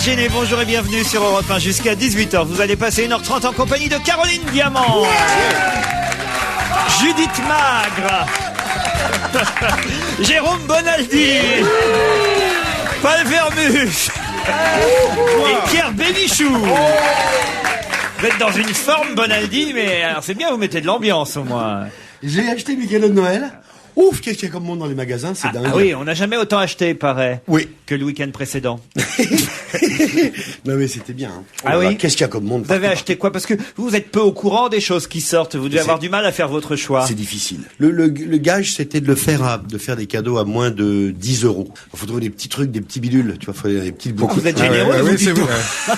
Laisse gêner, bonjour et bienvenue sur Europe 1 jusqu'à 18h. Vous allez passer 1h30 en compagnie de Caroline Diamant, Judith Magre, Jérôme Bonaldi, Paul Vermus et Pierre Bénichou. Vous êtes dans une forme, Bonaldi, mais alors c'est bien, vous mettez de l'ambiance au moins. J'ai acheté mes cadeaux de Noël. Ouf, qu'est-ce qu'il y a comme monde dans les magasins, c'est dingue. Ah oui, on n'a jamais autant acheté, paraît, oui, que le week-end précédent. Non mais c'était bien. Hein. Ah oui. Qu'est-ce qu'il y a comme monde. Vous avez acheté quoi? Parce que vous êtes peu au courant des choses qui sortent. Vous devez avoir du mal à faire votre choix. C'est difficile. Le gage, c'était de faire des cadeaux à moins de 10 €. Il faut trouver des petits trucs, des petits bidules. Tu vois, faut des petites boucles. Vous êtes généreux. Oui, c'est vous.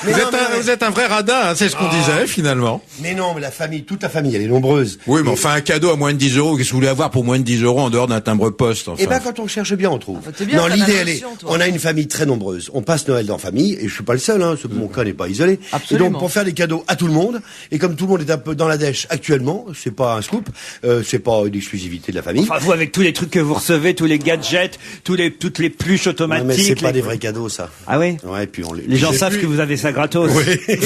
Vous êtes un vrai radin, hein, c'est ce qu'on disait finalement. Mais non, mais la famille, toute la famille, elle est nombreuse. Oui, mais enfin un cadeau à moins de 10 €, qu'est-ce que vous voulez avoir pour moins de 10 € en dehors d'un timbre-poste? Enfin. Eh ben, quand on cherche bien, on trouve. Bien, non, l'idée, elle est, toi. on a une famille très nombreuse. On passe Noël dans la famille, et je suis pas le seul, hein. Mon cas n'est pas isolé. Absolument. Et donc, pour faire des cadeaux à tout le monde, et comme tout le monde est un peu dans la dèche actuellement, c'est pas un scoop, c'est pas une exclusivité de la famille. Enfin, vous, avec tous les trucs que vous recevez, tous les gadgets, toutes les pluches automatiques. Ouais, mais c'est pas des vrais cadeaux, ça. Ah oui? Ouais, puis les gens savent que vous avez ça gratos. Oui.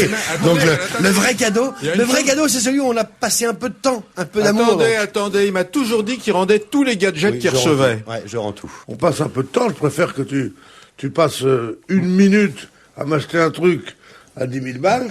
Donc, le vrai cadeau, c'est celui où on a passé un peu de temps, un peu d'amour. Attendez, il m'a toujours dit qu'il rendait tous les gadgets qu'il recevait. Ouais, je rends tout. On passe un peu de temps, je préfère que tu passes une minute à m'acheter un truc à 10 000 balles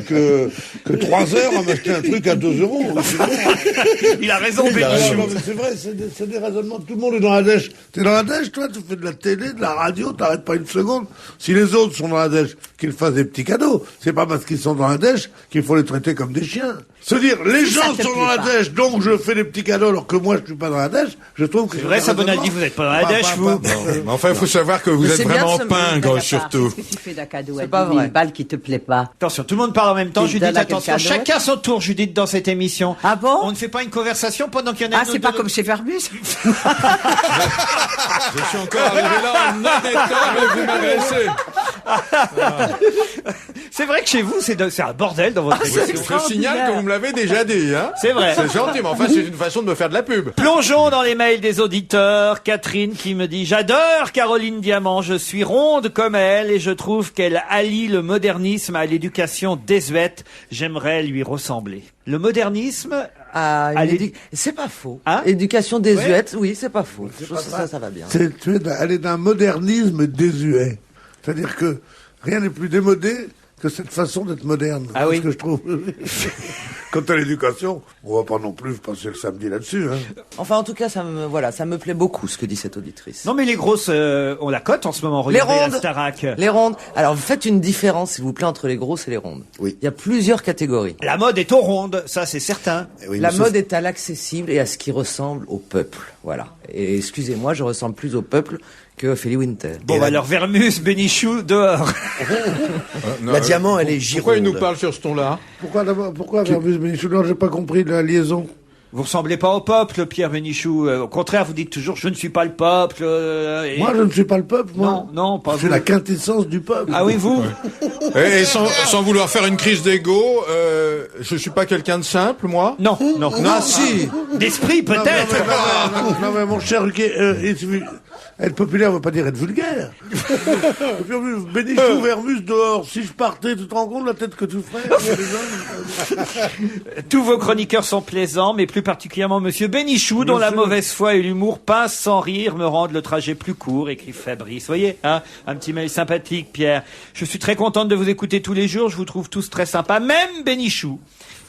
que 3 heures à m'acheter un truc à 2 €. Il a raison, Non, Bénichou. mais c'est vrai, c'est des raisonnements. Tout le monde est dans la dèche. T'es dans la dèche, toi, tu fais de la télé, de la radio, t'arrêtes pas une seconde. Si les autres sont dans la dèche, qu'ils fassent des petits cadeaux. C'est pas parce qu'ils sont dans la dèche qu'il faut les traiter comme des chiens. Se dire, les gens sont dans la dèche, donc je fais des petits cadeaux alors que moi je suis pas dans la dèche, je trouve que C'est vrai, ça, Bonaldi, vous n'êtes pas dans la dèche, vous. Mais enfin, il faut savoir que vous êtes vraiment pingre, surtout. Qu'est-ce que tu fais d'un cadeau C'est à pas 10 000 vrai. balles qui te plaît pas? Attention, tout le monde parle en même temps. Tu Judith, donnes à quel attention. cadeau? Chacun son tour, Judith, dans cette émission. Ah bon? On ne fait pas une conversation pendant qu'il y en a Ah, une c'est ou pas deux. comme chez Verbus? Je suis encore arrivé là en honnête temps, mais vous m'agressez. C'est vrai que chez vous, c'est un bordel dans votre émission. Je signale que vous me l'avez déjà dit, hein. C'est vrai. C'est gentil, mais enfin, c'est une façon de me faire de la pub. Plongeons dans les mails des auditeurs. Catherine qui me dit: j'adore Caroline Diamant, je suis ronde comme elle et je trouve qu'elle allie le modernisme à l'éducation désuète. J'aimerais lui ressembler. Le modernisme C'est pas faux. Hein? Éducation désuète, oui, c'est pas faux. Ça va bien. Elle est d'un modernisme désuet. C'est-à-dire que rien n'est plus démodé que cette façon d'être moderne. Ah oui. Ce que je trouve. Quant à l'éducation, on va pas non plus passer le samedi là-dessus. Hein. Enfin, en tout cas, ça me plaît beaucoup ce que dit cette auditrice. Non mais les grosses, on la cote en ce moment. Regardez Les rondes. la Starac. Les rondes. Alors, vous faites une différence, s'il vous plaît, entre les grosses et les rondes. Oui. Il y a plusieurs catégories. La mode est aux rondes, ça c'est certain. Oui, La mais mode est à l'accessible et à ce qui ressemble au peuple. Voilà. Et excusez-moi, je ressemble plus au peuple que Ophélie Winter. Bon, bah alors Vermus, Bénichou, dehors. La Diamant, elle est gironde. Pourquoi il nous parle sur ce ton-là? Pourquoi Verbus Bénichou? Non, j'ai pas compris la liaison. Vous ressemblez pas au peuple, Pierre Bénichou. Au contraire, vous dites toujours: je ne suis pas le peuple. Moi, je ne suis pas le peuple, moi. Non, pas Je suis vous. la quintessence du peuple. Ah oui, vous? Et sans vouloir faire une crise d'ego, je suis pas quelqu'un de simple, moi? Non. Ah si. D'esprit, peut-être. Non, mais mon cher Ruquier, être populaire veut pas dire être vulgaire. Et puis, Bénichou, Vermus, dehors. Si je partais, tu te rends compte la tête que tu ferais? Tous vos chroniqueurs sont plaisants, mais plus particulièrement Monsieur Bénichou, dont la mauvaise foi et l'humour pince sans rire me rendent le trajet plus court, écrit Fabrice. Voyez, hein, un petit mail sympathique, Pierre. Je suis très contente de vous écouter tous les jours, je vous trouve tous très sympas, même Bénichou.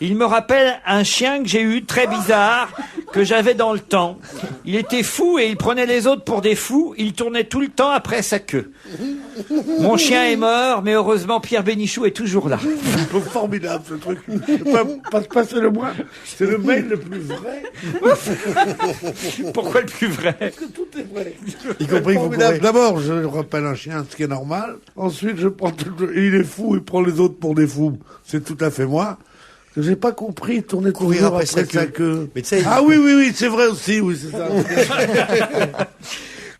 Il me rappelle un chien que j'ai eu, très bizarre, que j'avais dans le temps. Il était fou et il prenait les autres pour des fous. Il tournait tout le temps après sa queue. Mon chien est mort, mais heureusement Pierre Bénichou est toujours là. C'est formidable, ce truc. Passez le moi. C'est le mail le plus vrai. Pourquoi le plus vrai? Que tout est vrai. Y compris que vous Formidable. courez. D'abord, je rappelle un chien, ce qui est normal. Ensuite, je prends il est fou, il prend les autres pour des fous. C'est tout à fait moi. Que j'ai pas compris, tourner Courir toujours après après sa sa queue. queue. Mais tu sais, Ah oui, c'est vrai aussi, oui, c'est ça.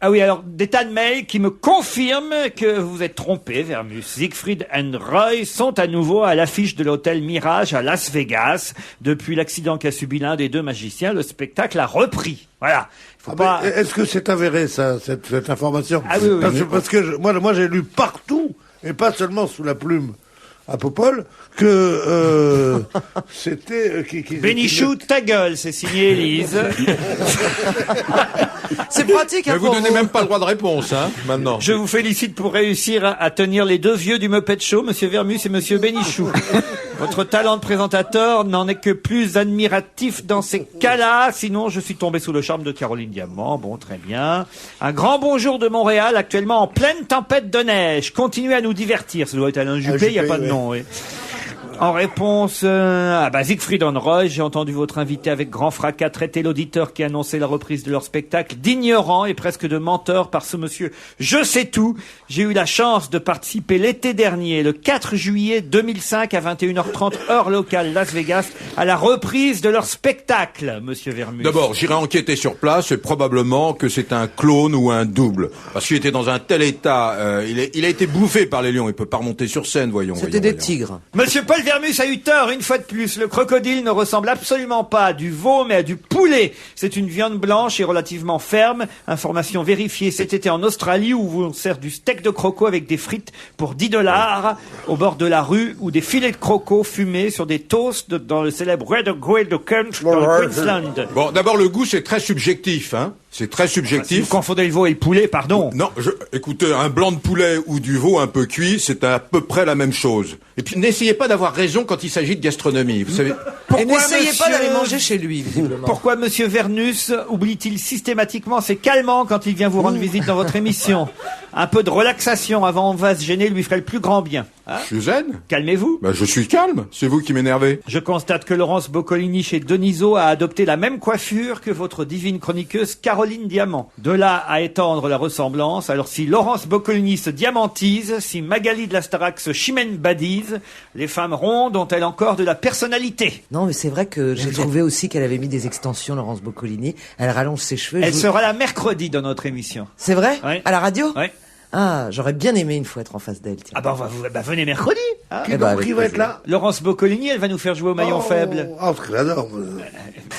Ah oui, alors, des tas de mails qui me confirment que vous êtes trompé, Vermus. Siegfried and Roy sont à nouveau à l'affiche de l'hôtel Mirage à Las Vegas. Depuis l'accident qu'a subi l'un des deux magiciens, le spectacle a repris. Voilà. Faut pas... Est-ce que c'est avéré, ça, cette information? Ah oui. Parce que moi, j'ai lu partout et pas seulement sous la plume à Popol, que c'était... Bénichou, ta gueule, c'est signé Élise. C'est pratique, hein, Mais vous pour donnez même pas le droit de réponse, hein, maintenant. Je vous félicite pour réussir à tenir les deux vieux du Muppet Show, Monsieur Vermus et Monsieur Bénichou. Votre talent de présentateur n'en est que plus admiratif dans ces cas-là. Sinon, je suis tombé sous le charme de Caroline Diamant. Bon, très bien. Un grand bonjour de Montréal, actuellement en pleine tempête de neige. Continuez à nous divertir. Ça doit être Alain Juppé, il n'y a pas de nom, oui. En réponse à Siegfried Roy, j'ai entendu votre invité avec grand fracas traiter l'auditeur qui annonçait la reprise de leur spectacle d'ignorant et presque de menteur par ce monsieur Je sais tout. J'ai eu la chance de participer l'été dernier, le 4 juillet 2005 à 21h30 heure locale Las Vegas, à la reprise de leur spectacle, monsieur Vermus. D'abord, j'irai enquêter sur place et probablement que c'est un clone ou un double. Parce qu'il était dans un tel état, il a été bouffé par les lions, il peut pas remonter sur scène, voyons. C'était des tigres. Monsieur Paul Vermus a eu tort une fois de plus. Le crocodile ne ressemble absolument pas à du veau, mais à du poulet. C'est une viande blanche et relativement ferme. Information vérifiée cet été en Australie où on sert du steak de croco avec des frites pour $10 au bord de la rue ou des filets de croco fumés sur des toasts dans le célèbre Red Grill de Kent dans le Queensland. Bon, d'abord, le goût, c'est très subjectif, hein. C'est très Si vous subjectif. confondez le veau et le poulet, pardon. Non, écoutez, un blanc de poulet ou du veau un peu cuit, c'est à peu près la même chose. Et puis, n'essayez pas d'avoir raison quand il s'agit de gastronomie, vous savez. Et n'essayez pas monsieur- d'aller manger chez lui, visiblement. Pourquoi monsieur Vernus oublie-t-il systématiquement ses calmants quand il vient vous rendre visite dans votre émission? Un peu de relaxation avant on va se gêner lui ferait le plus grand bien. Hein? Je suis zen. Calmez-vous. Bah, je suis calme. C'est vous qui m'énervez. Je constate que Laurence Boccolini chez Deniso a adopté la même coiffure que votre divine chroniqueuse Caroline Diamant. De là à étendre la ressemblance, alors si Laurence Boccolini se diamantise, si Magali de la Starac se chimène badise, les femmes rondes ont-elles encore de la personnalité? Non, mais c'est vrai que j'ai trouvé aussi qu'elle avait mis des extensions, Laurence Boccolini. Elle rallonge ses cheveux. Elle sera là mercredi dans notre émission. C'est vrai? Ouais. À la radio? Ouais. Ah, j'aurais bien aimé une fois être en face d'elle. tiens. Ah venez mercredi. Hein. Qui, Eh ben, donc, avec qui va être plaisir. là? Laurence Boccolini, elle va nous faire jouer au maillon faible. Ah, parce que j'adore. moi.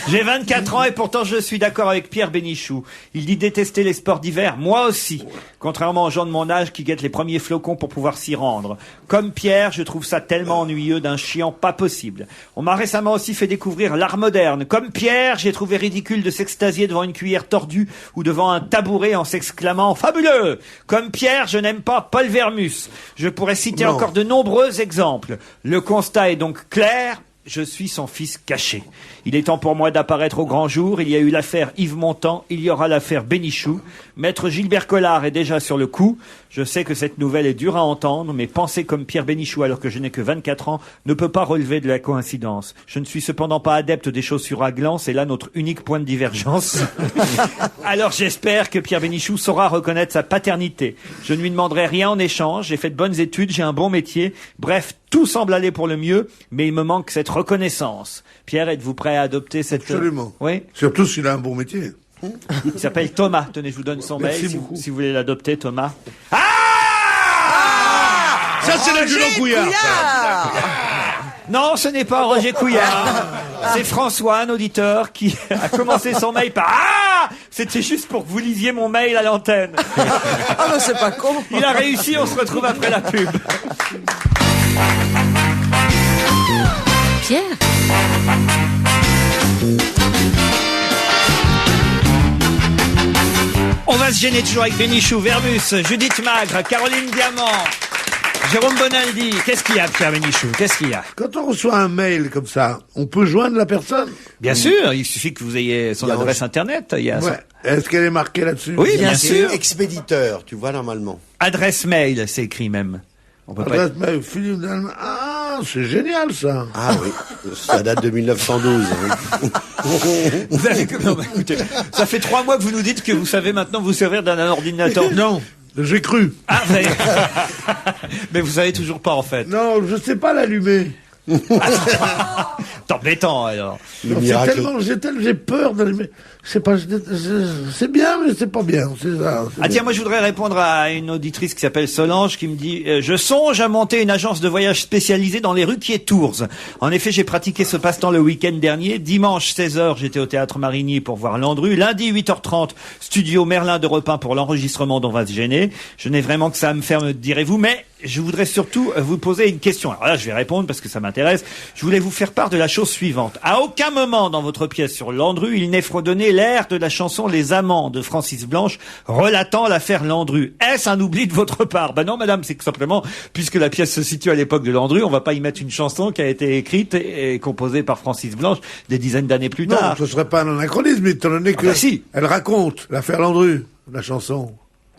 J'ai 24 ans et pourtant je suis d'accord avec Pierre Bénichou. Il dit détester les sports d'hiver, moi aussi. Contrairement aux gens de mon âge qui guettent les premiers flocons pour pouvoir s'y rendre. Comme Pierre, je trouve ça tellement ennuyeux d'un chiant pas possible. On m'a récemment aussi fait découvrir l'art moderne. Comme Pierre, j'ai trouvé ridicule de s'extasier devant une cuillère tordue ou devant un tabouret en s'exclamant « Fabuleux !» Comme Pierre, je n'aime pas Paul Vermus. Je pourrais citer encore de nombreux exemples. Le constat est donc clair. Je suis son fils caché. Il est temps pour moi d'apparaître au grand jour. Il y a eu l'affaire Yves Montand, il y aura l'affaire Bénichou. Maître Gilbert Collard est déjà sur le coup. Je sais que cette nouvelle est dure à entendre, mais penser comme Pierre Bénichou alors que je n'ai que 24 ans ne peut pas relever de la coïncidence. Je ne suis cependant pas adepte des chaussures à gland, c'est là notre unique point de divergence. Alors j'espère que Pierre Bénichou saura reconnaître sa paternité. Je ne lui demanderai rien en échange, j'ai fait de bonnes études, j'ai un bon métier. Bref, tout semble aller pour le mieux, mais il me manque cette reconnaissance. Pierre, êtes-vous prêt à adopter cette... Absolument. Oui. Surtout s'il a un bon métier. Il s'appelle Thomas. Tenez, je vous donne son Merci mail si beaucoup. vous voulez l'adopter, Thomas. Ça, c'est le Julien Couillard. ça. Non, ce n'est pas Roger Couillard. C'est François, un auditeur, qui a commencé son mail par « Ah !» C'était juste pour que vous lisiez mon mail à l'antenne. Ah, bah, c'est pas con. Il a réussi, on se retrouve après la pub. Pierre, On va se gêner toujours avec Bénichou, Vermus, Judith Magre, Caroline Diamant, Jérôme Bonaldi. Qu'est-ce qu'il y a, Pierre Bénichou? Qu'est-ce qu'il y a? Quand on reçoit un mail comme ça, on peut joindre la personne? Bien sûr, il suffit que vous ayez son adresse internet. Il y a son- Ouais. Est-ce qu'elle est marquée là-dessus? Oui, bien C'est sûr. expéditeur, tu vois, normalement. Adresse mail, c'est écrit même. On peut pas... Adresse mail, Philippe Dallemann. Ah, c'est génial, ça. Ah oui, ça date de 1912. hein. Vous avez... Non, bah, écoutez, ça fait 3 mois que vous nous dites que vous savez maintenant vous servir d'un ordinateur. Non, j'ai cru. Ah, vous avez- Mais vous savez toujours pas en fait. Non, je sais pas l'allumer. Tant embêtant, alors. Le Non, miracle. j'ai peur d'aller, c'est pas, c'est bien, mais c'est pas bien, c'est ça. Ah tiens, moi je voudrais répondre à une auditrice qui s'appelle Solange qui me dit je songe à monter une agence de voyage spécialisée dans les Ruquier Tours. En effet, j'ai pratiqué ce passe-temps le week-end dernier. Dimanche 16h, j'étais au théâtre Marigny pour voir Landru. Lundi 8h30, studio Merlin de Repin pour l'enregistrement d'On va se gêner. Je n'ai vraiment que ça à me faire, me direz-vous, mais je voudrais surtout vous poser une question. Alors là, je vais répondre parce que ça m'intéresse. Je voulais vous faire part de la chose suivante. À aucun moment dans votre pièce sur Landru, il n'est fredonné l'air de la chanson Les Amants de Francis Blanche relatant l'affaire Landru. Est-ce un oubli de votre part? Ben non, madame, c'est que simplement, puisque la pièce se situe à l'époque de Landru, on va pas y mettre une chanson qui a été écrite et composée par Francis Blanche des dizaines d'années plus Non, tard. ce serait pas un anachronisme, étant donné que bah si. elle raconte l'affaire Landru, la chanson.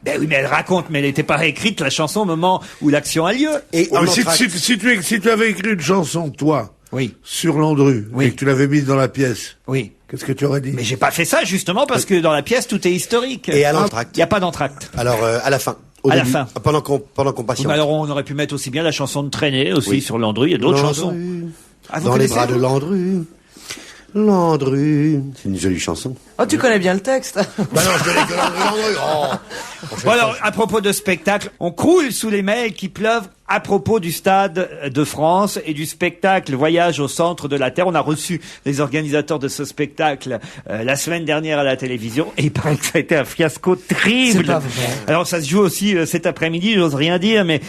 Ben oui, mais elle raconte, mais elle n'était pas écrite, la chanson, au moment où l'action a lieu. Et Ouais, en mais si tu avais écrit une chanson, toi, Oui, sur Landru, Oui. et que tu l'avais mise dans la pièce, oui. qu'est-ce que tu aurais dit? Mais j'ai pas fait ça, justement, parce que dans la pièce, tout est historique. Et à Il l'entracte. n'y a pas d'entracte. Alors, à la fin. Au À la début. fin. Pendant qu'on patiente. Alors, on aurait pu mettre aussi bien la chanson de Traînée, aussi, Oui. sur Landru. Il y a d'autres Landru, chansons. Ah, vous Dans les connaissez, bras de vous Landru. Landru. C'est une jolie chanson. Oh, tu connais bien le texte. Bah non, je connais que Landru. Oh. Bon alors, à propos de spectacle, on croule sous les mails qui pleuvent à propos du Stade de France et du spectacle Voyage au centre de la Terre. On a reçu les organisateurs de ce spectacle la semaine dernière à la télévision et il paraît que ça a été un fiasco terrible. C'est pas vrai. Alors ça se joue aussi cet après-midi, j'ose rien dire, mais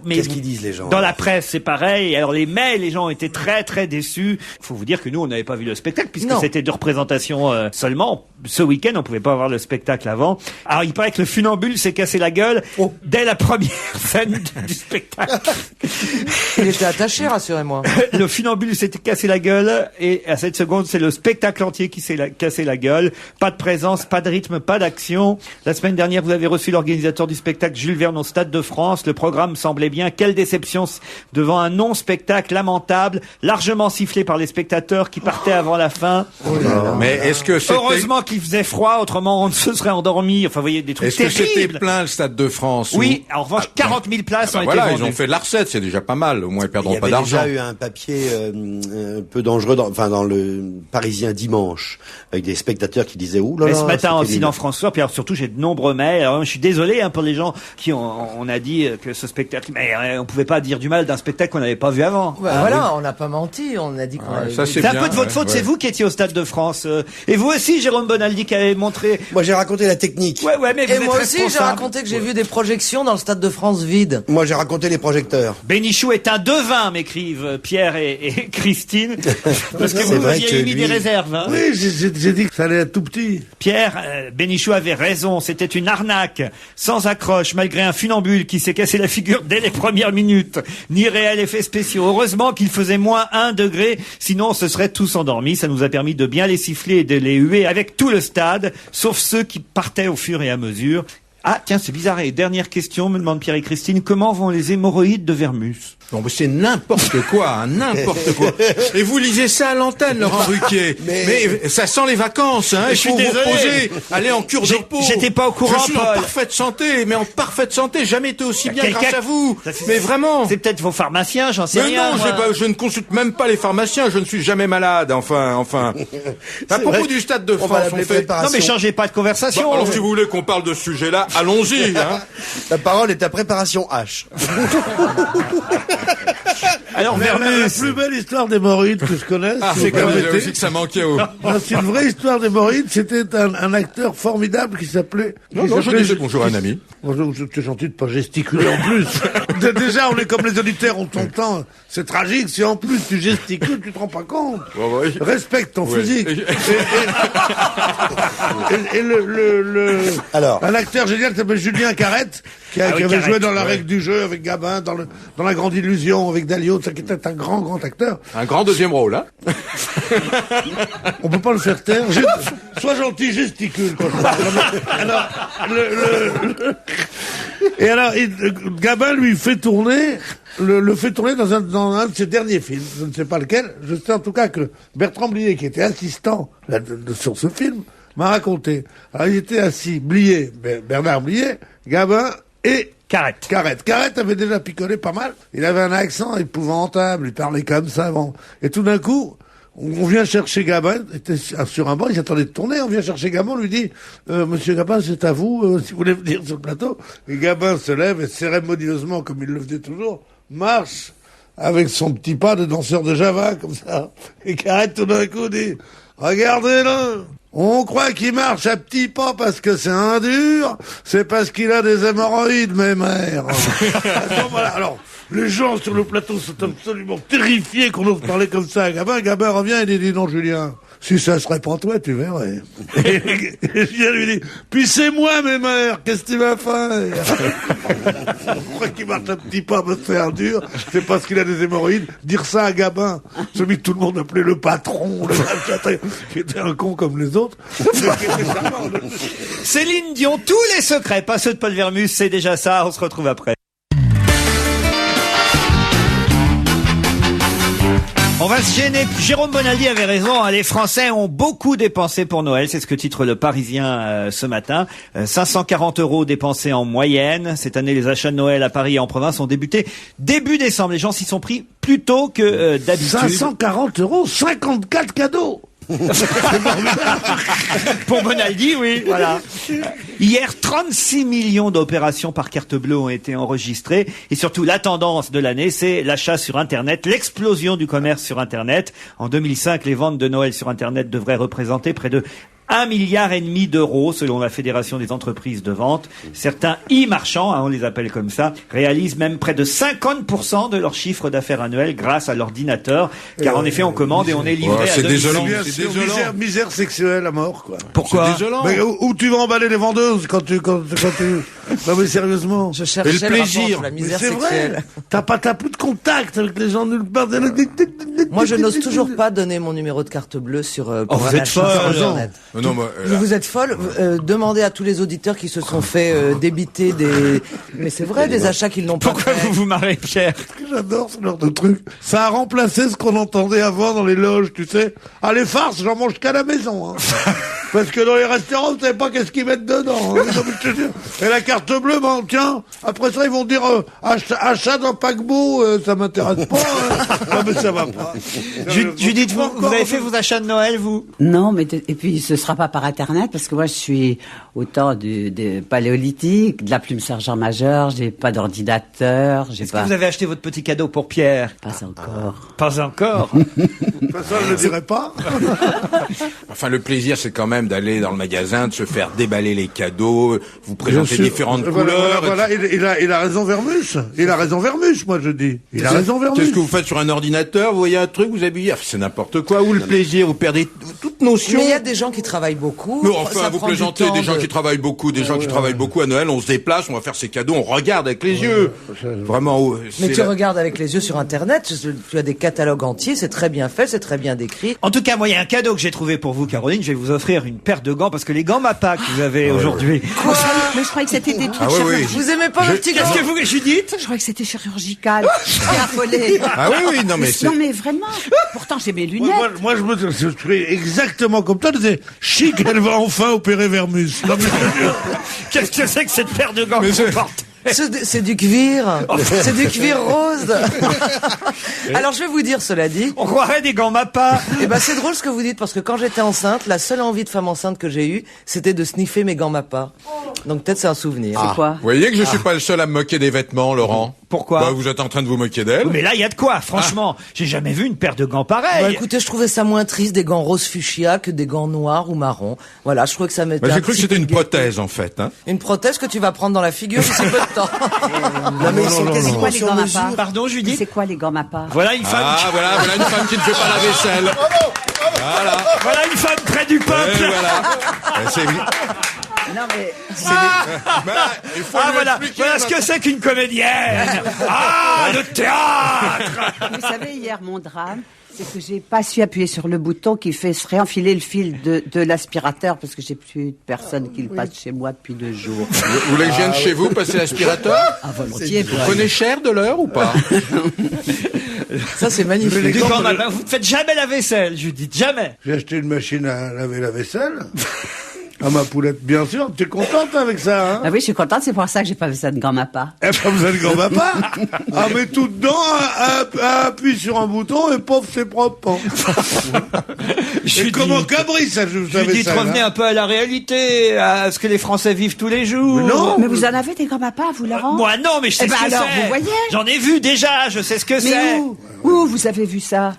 Qu'est-ce qu'ils disent, les gens? Dans la presse, c'est pareil. Alors les mails, les gens ont été très très déçus. Faut vous dire que nous, on n'avait pas vu le spectacle puisque Non. c'était 2 représentations seulement. Ce week-end, on pouvait pas voir le spectacle avant. Alors il paraît que le funambule s'est cassé la gueule dès la première scène du spectacle. Il était attaché, rassurez-moi. Le funambule s'est cassé la gueule et à cette seconde, c'est le spectacle entier qui s'est cassé la gueule. Pas de présence, pas de rythme, pas d'action. La semaine dernière, vous avez reçu l'organisateur du spectacle Jules Verne au Stade de France. Le programme semblait bien. Quelle déception devant un non-spectacle lamentable, largement sifflé par les spectateurs qui partaient avant la fin. Mais est-ce que c'était... Heureusement qu'il faisait froid, autrement on se serait endormi. Enfin, vous voyez, des trucs Est-ce que c'était terribles. plein le Stade de France? Oui, en revanche, 40 000 places ont été Voilà, vendues. ils ont fait de la recette, c'est déjà pas mal. Au moins, ils Il y perdront pas avait d'argent. déjà eu un papier un peu dangereux dans le Parisien dimanche, avec des spectateurs qui disaient ouh là Mais là. ce matin c'était aussi nul. dans François, puis alors surtout j'ai de nombreux mails. Alors, je suis désolé pour les gens qui on a dit que ce spectacle, mais on pouvait pas dire du mal d'un spectacle qu'on n'avait pas vu avant. Bah, voilà, on n'a pas menti, on a dit qu'on avait ça, vu. c'est C'est un bien, peu de votre faute, ouais. c'est vous qui étiez au Stade de France. Et vous aussi, Jérôme Bonaldi, qui avez montré... Moi j'ai raconté la technique. Ouais, mais vous Et êtes moi aussi, j'ai responsable. raconté que j'ai vu des projections dans le Stade de France vide. Moi j'ai raconté les projecteurs. Bénichou est un devin, m'écrivent Pierre et Christine. Parce que C'est vous vrai aviez que émis lui- des réserves. Hein. Oui, j'ai dit que ça allait être tout petit. Pierre, Bénichou avait raison, c'était une arnaque, sans accroche, malgré un funambule qui s'est cassé la figure dès les premières minutes, ni réel effet spéciaux. Heureusement qu'il faisait moins 1 degré, sinon on se serait tous endormis. Ça nous a permis de bien les siffler et de les huer avec tout le stade, sauf ceux qui partaient au fur et à mesure. Ah, tiens, c'est bizarre. Et dernière question, me demandent Pierre et Christine, comment vont les hémorroïdes de Vermus? Non, mais c'est n'importe quoi, hein, n'importe quoi. Et vous lisez ça à l'antenne, Laurent Ruquier. Mais ça sent les vacances, hein. Je Il suis faut vous désolé. reposer, aller en cure de repos. J'étais pas au courant, Je suis en Paul. parfaite santé, mais en parfaite santé, jamais été aussi bien Quelqu'un- grâce à vous. Ça, c'est- Mais vraiment. C'est peut-être vos pharmaciens, j'en sais Mais rien. non, moi. je ne consulte même pas les pharmaciens, je ne suis jamais malade, enfin. À propos vrai. du Stade de On va France, l'appeler on fait... préparation. Non, mais changez pas de conversation. Alors si vous voulez qu'on parle de ce sujet-là, allons-y, hein. La parole est à préparation H. Alors, La Vermus. plus belle histoire d'hémorroïdes que je connaisse. Ah, si c'est vous quand même permettez. aussi que ça manquait au... Non, c'est une vraie histoire d'hémorroïdes. C'était un acteur formidable qui s'appelait... Non, je disais bonjour à un ami. Bonjour, c'est gentil de pas gesticuler en plus. Déjà, on est comme les auditeurs, on t'entend. C'est tragique. Si en plus tu gesticules, tu te rends pas compte. Ouais. Respecte ton Ouais. physique. Et Alors. un acteur génial qui s'appelle Julien Carrette, qui avait Carrette, joué dans la ouais. règle du jeu avec Gabin, dans la grande illusion avec Dalio, qui était un grand acteur. Un grand deuxième rôle, hein. On peut pas le faire taire. Sois gentil, gesticule. Quand je parle. Alors, et alors, Gabin lui fait tourner, le fait tourner dans un de ses derniers films. Je ne sais pas lequel. Je sais en tout cas que Bertrand Blier, qui était assistant sur ce film, m'a raconté. Alors, ils étaient assis, Blier, Bernard Blier, Gabin et Carrette. Carrette avait déjà picolé pas mal. Il avait un accent épouvantable. Il parlait comme ça. Bon. Et tout d'un coup, On vient chercher Gabin, il était sur un banc, il s'attendait de tourner, on vient chercher Gabin, on lui dit, Monsieur Gabin, c'est à vous, si vous voulez venir sur le plateau. Et Gabin se lève et cérémonieusement, comme il le faisait toujours, marche avec son petit pas de danseur de Java, comme ça, et qui arrête tout d'un coup, dit, regardez-le, on croit qu'il marche à petits pas parce que c'est un dur, c'est parce qu'il a des hémorroïdes, mes mères. Voilà, alors, les gens sur le plateau sont absolument terrifiés qu'on ose parler comme ça à Gabin. Gabin revient et dit, non, Julien, si ça serait pas toi, tu verrais. Et Julien lui dit, puis c'est moi, mes mères, qu'est-ce que tu vas faire? On croit qu'il marche un petit pas parce que c'est un dur, c'est parce qu'il a des hémorroïdes. Dire ça à Gabin, celui que tout le monde appelait le patron, qui était un con comme les autres. Céline Dion, tous les secrets, pas ceux de Paul Vermus, c'est déjà ça, on se retrouve après. On va se gêner. Jérôme Bonaldi avait raison. Les Français ont beaucoup dépensé pour Noël. C'est ce que titre le Parisien ce matin. 540 € dépensés en moyenne. Cette année, les achats de Noël à Paris et en province ont débuté début décembre. Les gens s'y sont pris plus tôt que d'habitude. 540 €, 54 cadeaux. Pour Bonaldi, oui, voilà. Hier, 36 millions d'opérations par carte bleue ont été enregistrées. Et surtout, la tendance de l'année, c'est l'achat sur Internet, l'explosion du commerce sur Internet. En 2005, les ventes de Noël sur Internet devraient représenter près de 1,5 milliard d'euros, selon la Fédération des entreprises de vente. Certains e-marchands, on les appelle comme ça, réalisent même près de 50% de leur chiffre d'affaires annuel grâce à l'ordinateur. Car en effet, on commande et on est livré à domicile. C'est désolant. Misère sexuelle à mort, quoi. Pourquoi? C'est désolant. Mais où tu vas emballer les vendeuses quand tu... Non mais sérieusement. Je cherchais le plaisir. rapport sur la misère C'est sexuelle. vrai. T'as plus de contact avec les gens nulle part. Moi, je n'ose toujours pas donner mon numéro de carte bleue sur pour vous un êtes achat folle, sur non. Internet. Non, moi, Vous êtes folle. Demandez à tous les auditeurs qui se sont fait débiter des. Mais c'est vrai, des achats qu'ils n'ont pas Pourquoi fait. vous vous marrez, Pierre? J'adore ce genre de truc. Ça a remplacé ce qu'on entendait avant dans les loges, tu sais. Ah, les farces, j'en mange qu'à la maison. Hein. Parce que dans les restaurants, vous savez pas qu'est-ce qu'ils mettent dedans. Hein. Non, mais je te jure. Et la carte bleue, ben tiens, après ça, ils vont dire achat d'un paquebot, ça m'intéresse pas. Hein. Non, mais ça va pas. Judith, vous avez fait vos achats de Noël, vous? Non, mais et puis ce sera pas par Internet parce que moi je suis au temps du paléolithique, de la plume sergent-major, j'ai pas d'ordinateur, j'ai Est-ce pas. que vous avez acheté votre petit cadeau pour Pierre? Pas encore. Pas encore. Ça, je le dirais pas. enfin, le plaisir, c'est quand même d'aller dans le magasin, de se faire déballer les cadeaux, vous présenter différentes couleurs. Voilà, il a raison Vermus. Il a raison Vermus, moi je dis. Il a raison Vermus. Qu'est-ce que vous faites sur un ordinateur? Vous voyez un truc, vous habillez. C'est n'importe quoi. Où le plaisir? Vous perdez toute notion. Mais il y a des gens qui travaillent beaucoup. Mais enfin, Ça vous prend du plaisantez, temps des gens de- qui travaillent beaucoup, des gens qui travaillent beaucoup à Noël, on se déplace, on va faire ses cadeaux, on regarde avec les yeux. Vraiment. Mais c'est tu la- regardes avec les yeux sur Internet, tu as des catalogues entiers, c'est très bien fait, c'est très bien décrit. En tout cas, moi, il y a un cadeau que j'ai trouvé pour vous, Caroline. Je vais vous offrir une paire de gants parce que les gants Mappa que vous avez aujourd'hui. Mais je croyais que c'était des trucs Ah oui, oui. chirurgicaux. Vous aimez pas le petit Qu'est-ce gant que vous, Judith? Je croyais que c'était chirurgical. J'étais affolée. Ah oui, oui, non, mais c'est. Non mais vraiment. Pourtant j'ai mes lunettes. Moi, je fais exactement comme toi. Je disais, chic, elle va enfin opérer Vermus. Non, mais je te jure. Qu'est-ce que c'est que cette paire de gants que vous portez? C'est du cuir, c'est du cuir rose. Alors je vais vous dire, cela dit, On croirait des gants Mappa. eh ben c'est drôle ce que vous dites parce que quand j'étais enceinte, la seule envie de femme enceinte que j'ai eue, c'était de sniffer mes gants Mappa. Donc peut-être c'est un souvenir. C'est quoi? Vous voyez que je suis pas le seul à me moquer des vêtements, Laurent. Pourquoi? Bah, vous êtes en train de vous moquer d'elle. Mais là, il y a de quoi, franchement. J'ai jamais vu une paire de gants Bah, pareils. écoutez, je trouvais ça moins triste des gants rose fuchsia que des gants noirs ou marron. Voilà, je trouvais que ça mettait Bah, un j'ai cru que petit c'était peu une de gaieté. prothèse, en fait. Hein. Une prothèse que tu vas prendre dans la figure d'ici peu de temps. Non, mais ils sont C'est quasiment quoi les sur gants mesure. Mappa? Pardon, Judith? C'est quoi les gants Mappa? Voilà une femme. Ah, voilà une femme qui ne fait pas la vaisselle. Voilà. Voilà une femme près du Et peuple. voilà. C'est... Non mais Bah, il faut Ah lui voilà, expliquer, voilà ce que c'est qu'une comédienne. Ah, le théâtre. vous savez hier mon drame, c'est que j'ai pas su appuyer sur le bouton qui fait se réenfiler le fil de l'aspirateur parce que j'ai plus de personne qui le passe chez moi depuis 2 jours. Vous voulez que je vienne chez vous passer l'aspirateur? Ah volontiers. Vous prenez cher de l'heure ou pas? Ça c'est magnifique. Les gants Mappa, vous ne faites jamais la vaisselle, Judith, jamais. J'ai acheté une machine à laver la vaisselle. Ah, ma poulette, bien sûr. Tu es contente avec ça, hein? Ah oui, je suis contente, c'est pour ça que j'ai pas besoin de grand-papa. Eh, pas besoin de grand-papa. Ah, mais tout dedans, appuie sur un bouton et pauvre, c'est propre. Et comment Cabri, ça, je Je lui savais dis de ça. revenir un peu à la réalité, à ce que les Français vivent tous les jours. Non. Mais vous en avez des grands-papas, vous, Laurent? Moi non, mais je sais Eh ce ben que alors, c'est. vous voyez? J'en ai vu déjà, je sais ce que c'est. Mais où vous avez vu ça?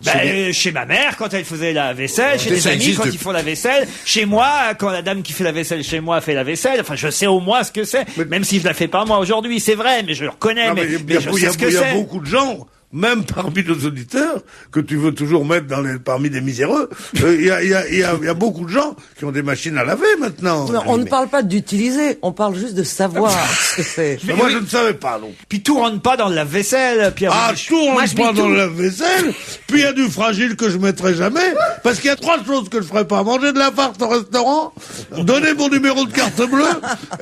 Chez ma mère, quand elle faisait la vaisselle, chez des Ça amis, existe quand depuis- ils font la vaisselle, chez moi, quand la dame qui fait la vaisselle chez moi fait la vaisselle, enfin, je sais au moins ce que c'est, même si je la fais pas moi aujourd'hui, c'est vrai, mais je le reconnais, Non, mais il y a- je il y sais a- ce que il y a c'est. beaucoup de gens, même parmi nos auditeurs, que tu veux toujours mettre parmi des miséreux. Il y a beaucoup de gens qui ont des machines à laver maintenant. Mais on ne parle pas d'utiliser, on parle juste de savoir ce que c'est. Mais moi, je ne savais pas, non. Puis tout rentre pas dans le lave-vaisselle, Pierre. Ah, Bénichou. tout, on Moi, ne je prend mets dans tout. le lave-vaisselle. Puis il y a du fragile que je mettrai jamais. Parce qu'il y a 3 choses que je ferai pas. Manger de la farce au restaurant, donner mon numéro de carte bleue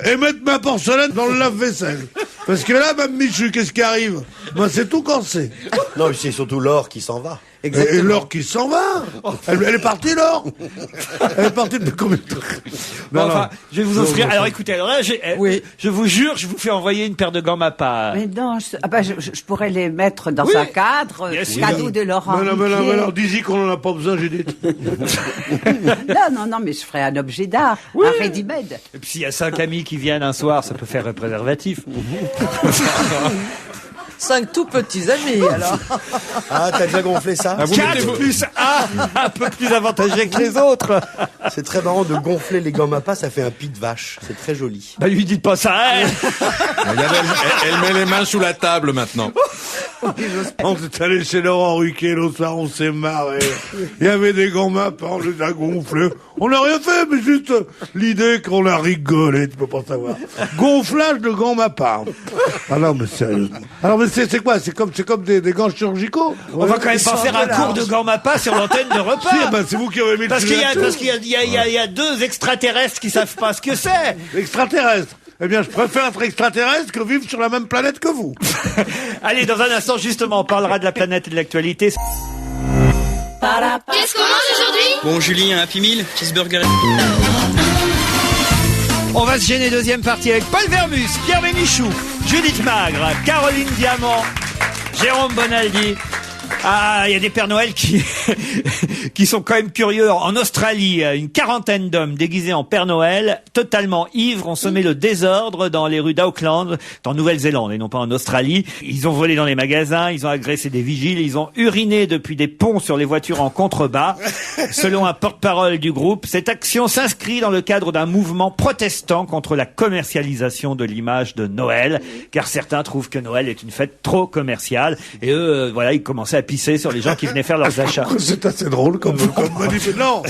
et mettre ma porcelaine dans le lave-vaisselle. Parce que là, même Michu, qu'est-ce qui arrive? Ben, c'est tout cassé. Non, c'est surtout l'or qui s'en va. Et l'or qui s'en va. Elle est partie, l'or. Elle est partie depuis combien de temps? Bon, Non, enfin, non. je vais vous Non, offrir. non, Alors ça- écoutez, alors là, Oui. je vous jure, je vous fais envoyer une paire de gants Mappa. Mais non, je pourrais les mettre dans Oui. un cadre, Bien sûr. cadeau de Laurent. Mais non, Ruquier. dis-y qu'on en a pas besoin, Judith. Non, mais je ferai un objet d'art, un ready-made. Et puis s'il y a 5 amis qui viennent un soir, ça peut faire un préservatif. 5 tout petits amis, alors. Ah, t'as déjà gonflé ça? 4 plus 1, un peu plus avantagé que les autres. C'est très marrant de gonfler les gants Mappa, ça fait un pis de vache. C'est très joli. Bah lui dites pas ça, hein. Regardez, elle met les mains sous la table maintenant. On est allé chez Laurent Ruquier l'autre soir, on s'est marré. Il y avait des gants Mappa, on les a gonflés. On n'a rien fait, mais juste l'idée qu'on a rigolé, tu peux pas savoir. Gonflage de gants Mappa. Ah non, mais sérieusement. Alors, mais c'est quoi? C'est comme des gants chirurgicaux? On va quand même pas faire un cours de gants Mappa sur l'antenne de repas. Si, ben, c'est vous qui avez mis le Parce qu'il y a, sujet. parce qu'il y a 2 extraterrestres qui savent pas ce que c'est. Extraterrestre. Eh bien, je préfère être extraterrestre que vivre sur la même planète que vous. Allez, dans un instant, justement, on parlera de la planète et de l'actualité. Qu'est-ce qu'on mange aujourd'hui? Bon, Julie, un Happy Meal, cheeseburger. On va se gêner, deuxième partie, avec Paul Vermus, Pierre Bénichou, Judith Magre, Caroline Diamant, Jérôme Bonaldi. Ah, il y a des Pères Noël qui sont quand même curieux. En Australie, une quarantaine d'hommes déguisés en Père Noël, totalement ivres, ont semé le désordre dans les rues d'Auckland, en Nouvelle-Zélande et non pas en Australie. Ils ont volé dans les magasins, ils ont agressé des vigiles, ils ont uriné depuis des ponts sur les voitures en contrebas. Selon un porte-parole du groupe, cette action s'inscrit dans le cadre d'un mouvement protestant contre la commercialisation de l'image de Noël, car certains trouvent que Noël est une fête trop commerciale. Et eux, voilà, ils commençaient à pisser sur les gens qui venaient faire leurs achats. C'est assez drôle comme manif. Non,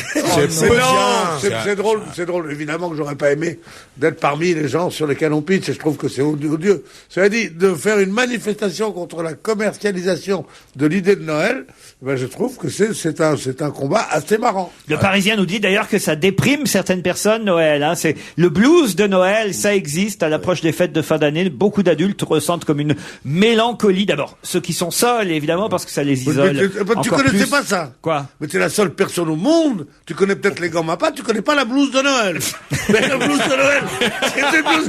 c'est drôle, c'est drôle. Évidemment que j'aurais pas aimé d'être parmi les gens sur lesquels on pisse, et je trouve que c'est odieux. Cela dit, de faire une manifestation contre la commercialisation de l'idée de Noël, ben je trouve que c'est un combat assez marrant. Le Parisien nous dit d'ailleurs que ça déprime certaines personnes Noël. Hein. C'est le blues de Noël, ça existe à l'approche des fêtes de fin d'année. Beaucoup d'adultes ressentent comme une mélancolie. D'abord, ceux qui sont seuls, évidemment, parce que ça les isole. Tu encore connaissais plus. pas ça? Quoi? Mais t'es la seule personne au monde. Tu connais peut-être les gants Mappa, tu connais pas la blouse de Noël. Mais la blouse de Noël, c'est une blouse,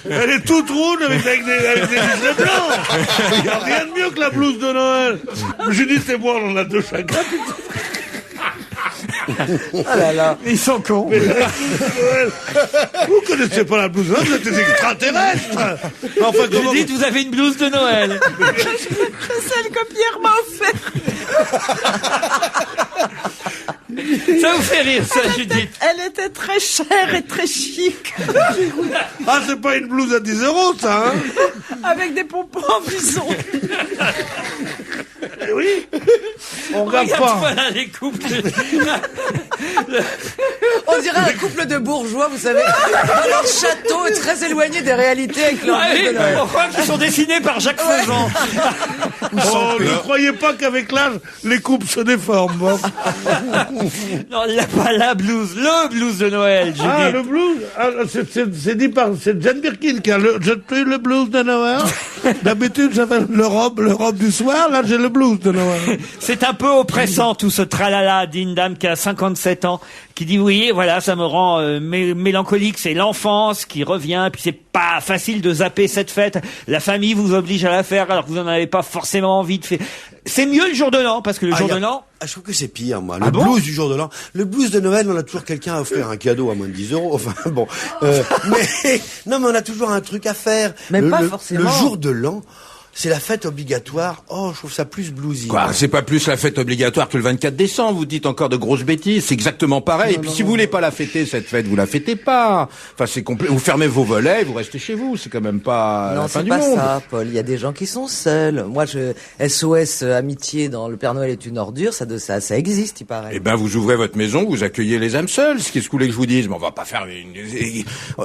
elle est toute rouge avec des listes blancs. Il n'y a rien de mieux que la blouse de Noël. Judith et moi, on en a 2 chacun. Ah là là. Ils sont cons. Mais la blouse de Noël. Vous connaissez pas la blouse de Noël, vous êtes des extraterrestres. Enfin, comment... Judith, vous avez une blouse de Noël. C'est celle que Pierre m'a offert. Ça vous fait rire, ça, Judith? Elle était très chère et très chic, Ah, c'est pas une blouse à 10 €, ça, hein? avec des pompons en bison. Eh oui. On regarde Regarde, pas. voilà les couples. On dirait un couple de bourgeois, vous savez, dans leur château et très éloigné des réalités avec leur Ah vie oui, de Noël. on croit qu'ils sont dessinés par Jacques Faisan. Oh, ne croyez pas qu'avec l'âge, les couples se déforment. Hein. Non, pas la blouse, le blouse de Noël, Judith. Ah, le blues, c'est dit par, c'est Jane Birkin qui a j'ai pris le blues de Noël. D'habitude, j'avais le robe du soir, là, j'ai le blues de Noël. C'est un peu oppressant tout ce tralala d'une dame qui a 57 67 ans, qui dit oui, voilà, ça me rend mélancolique, c'est l'enfance qui revient, puis c'est pas facile de zapper cette fête. La famille vous oblige à la faire alors que vous n'en avez pas forcément envie de faire. C'est mieux le jour de l'an, parce que le jour de l'an... je trouve que c'est pire, moi. Le blues du jour de l'an. Le blues de Noël, on a toujours quelqu'un à offrir un cadeau à moins de 10 €. Enfin, bon. Mais on a toujours un truc à faire. Mais pas forcément. Le jour de l'an, c'est la fête obligatoire. Oh, je trouve ça plus bluesy. Quoi, c'est pas plus la fête obligatoire que le 24 décembre. Vous dites encore de grosses bêtises. C'est exactement pareil. Et puis si vous voulez pas la fêter, cette fête, vous la fêtez pas. Enfin, c'est complet. Vous fermez vos volets, vous restez chez vous. C'est quand même pas la fin du monde. Non, c'est pas ça, Paul. Il y a des gens qui sont seuls. Moi, SOS Amitié dans Le Père Noël est une ordure, ça existe, il paraît. Eh ben, vous ouvrez votre maison, vous accueillez les âmes seules. Qu'est-ce que vous voulez que je vous dise? Mais on va pas faire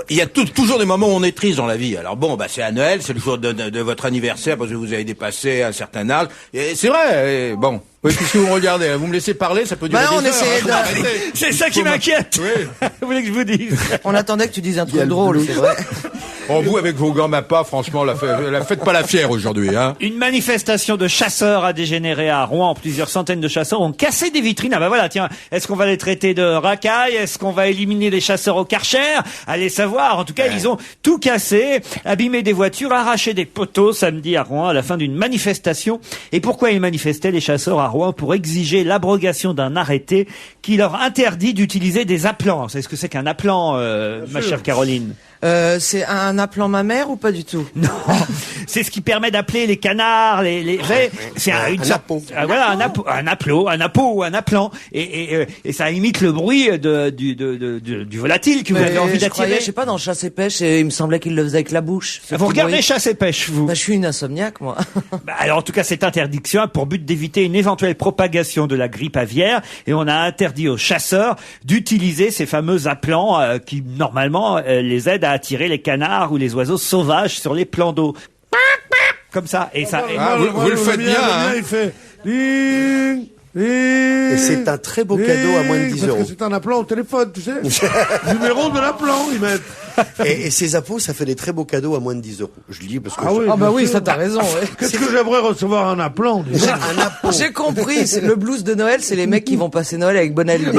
il y a toujours des moments où on est triste dans la vie. Alors bon, c'est à Noël, c'est le jour de votre anniversaire parce que vous avez dépassé un certain âge. Et c'est vrai. Et bon. Oui, puisque vous me regardez, vous me laissez parler, ça peut durer des heures. C'est ça qui m'inquiète. Oui. Vous voulez que je vous dise? On attendait que tu dises un truc drôle, c'est vrai. Oh, vous, avec vos gants Mappa, franchement, la faites pas la fière aujourd'hui, hein. Une manifestation de chasseurs a dégénéré à Rouen. Plusieurs centaines de chasseurs ont cassé des vitrines. Ah bah voilà, tiens, est-ce qu'on va les traiter de racailles? Est-ce qu'on va éliminer les chasseurs au Karcher? Allez savoir. En tout cas, ils ont tout cassé, abîmé des voitures, arraché des poteaux samedi à Rouen à la fin d'une manifestation. Et pourquoi ils manifestaient, les chasseurs à Rouen? Pour exiger l'abrogation d'un arrêté qui leur interdit d'utiliser des appelants. C'est ce que c'est qu'un appelant, ma chère Caroline? C'est un appelant mammaire ou pas du tout? Non, c'est ce qui permet d'appeler les canards, les raies. C'est une sorte, voilà, un appelot ou un appelant, et ça imite le bruit du volatile que vous avez envie d'attirer. Je sais pas, dans Chasse et Pêche, il me semblait qu'il le faisait avec la bouche. Vous regardez Chasse et Pêche, vous? Je suis une insomniaque, moi. Alors en tout cas, cette interdiction a pour but d'éviter une éventuelle propagation de la grippe aviaire, et on a interdit aux chasseurs d'utiliser ces fameux appelants qui normalement les aident à attirer les canards ou les oiseaux sauvages sur les plans d'eau. Comme ça. Et ça. Vous le faites bien, hein. Il fait ding, ding. Et c'est un très beau cadeau à moins de 10 €. Parce que c'est un appelant au téléphone, tu sais. Numéro de l'appelant, ils mettent. Et ces appos, ça fait des très beaux cadeaux à moins de 10 €. Je le dis parce que... Oui, ça t'as raison. Ouais. Qu'est-ce que j'aimerais recevoir un appelant? Un appôt. J'ai compris. Le blues de Noël, c'est les mecs qui vont passer Noël avec Bonaldi.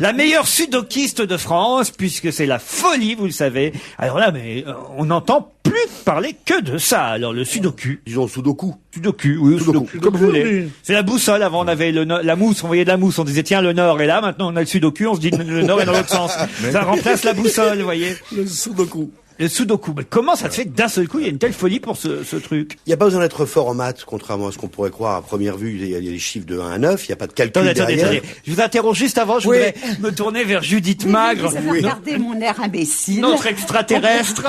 La meilleure sudokiste de France, puisque c'est la folie, vous le savez. Alors là, mais on n'entend plus parler que de ça. Alors le sudoku. Disons sudoku. Sudoku, oui, sudoku, comme vous voulez. C'est la boussole. Avant, on avait la mousse, on voyait de la mousse, on disait tiens, le nord est là. Maintenant, on a le sudoku, on se dit le nord est dans l'autre sens. Ça remplace la boussole, vous voyez. Le sudoku. Le sudoku. Mais comment ça se fait que d'un seul coup, il y a une telle folie pour ce truc? Il n'y a pas besoin d'être fort en maths, contrairement à ce qu'on pourrait croire à première vue. Il y a des chiffres de 1 à 9, il n'y a pas de calcul derrière. Attendez. Je vous interroge juste avant, je voudrais me tourner vers Judith Magre. Vous avez regardé mon air imbécile. Notre extraterrestre,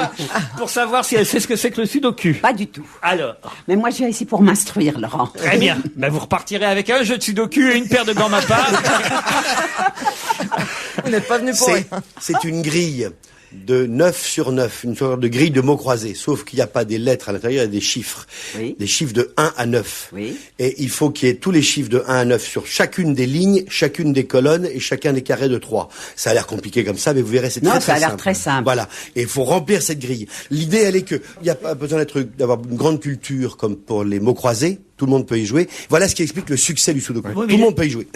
pour savoir si elle sait ce que c'est que le sudoku. Pas du tout. Alors. Mais moi, je viens ici pour m'instruire, Laurent. Très bien. Vous repartirez avec un jeu de sudoku et une paire de gants Mappa. Vous n'êtes pas venu pour rien. C'est une grille de 9 sur 9, une sorte de grille de mots croisés, sauf qu'il n'y a pas des lettres à l'intérieur, il y a des chiffres. Oui. Des chiffres de 1 à 9. Oui. Et il faut qu'il y ait tous les chiffres de 1 à 9 sur chacune des lignes, chacune des colonnes et chacun des carrés de 3. Ça a l'air compliqué comme ça, mais vous verrez, c'est très, très simple. Non, ça a l'air très simple. Voilà. Et il faut remplir cette grille. L'idée, elle est que il n'y a pas besoin d'avoir une grande culture comme pour les mots croisés. Tout le monde peut y jouer. Voilà ce qui explique le succès du sudoku. Oui, tout le monde peut y jouer.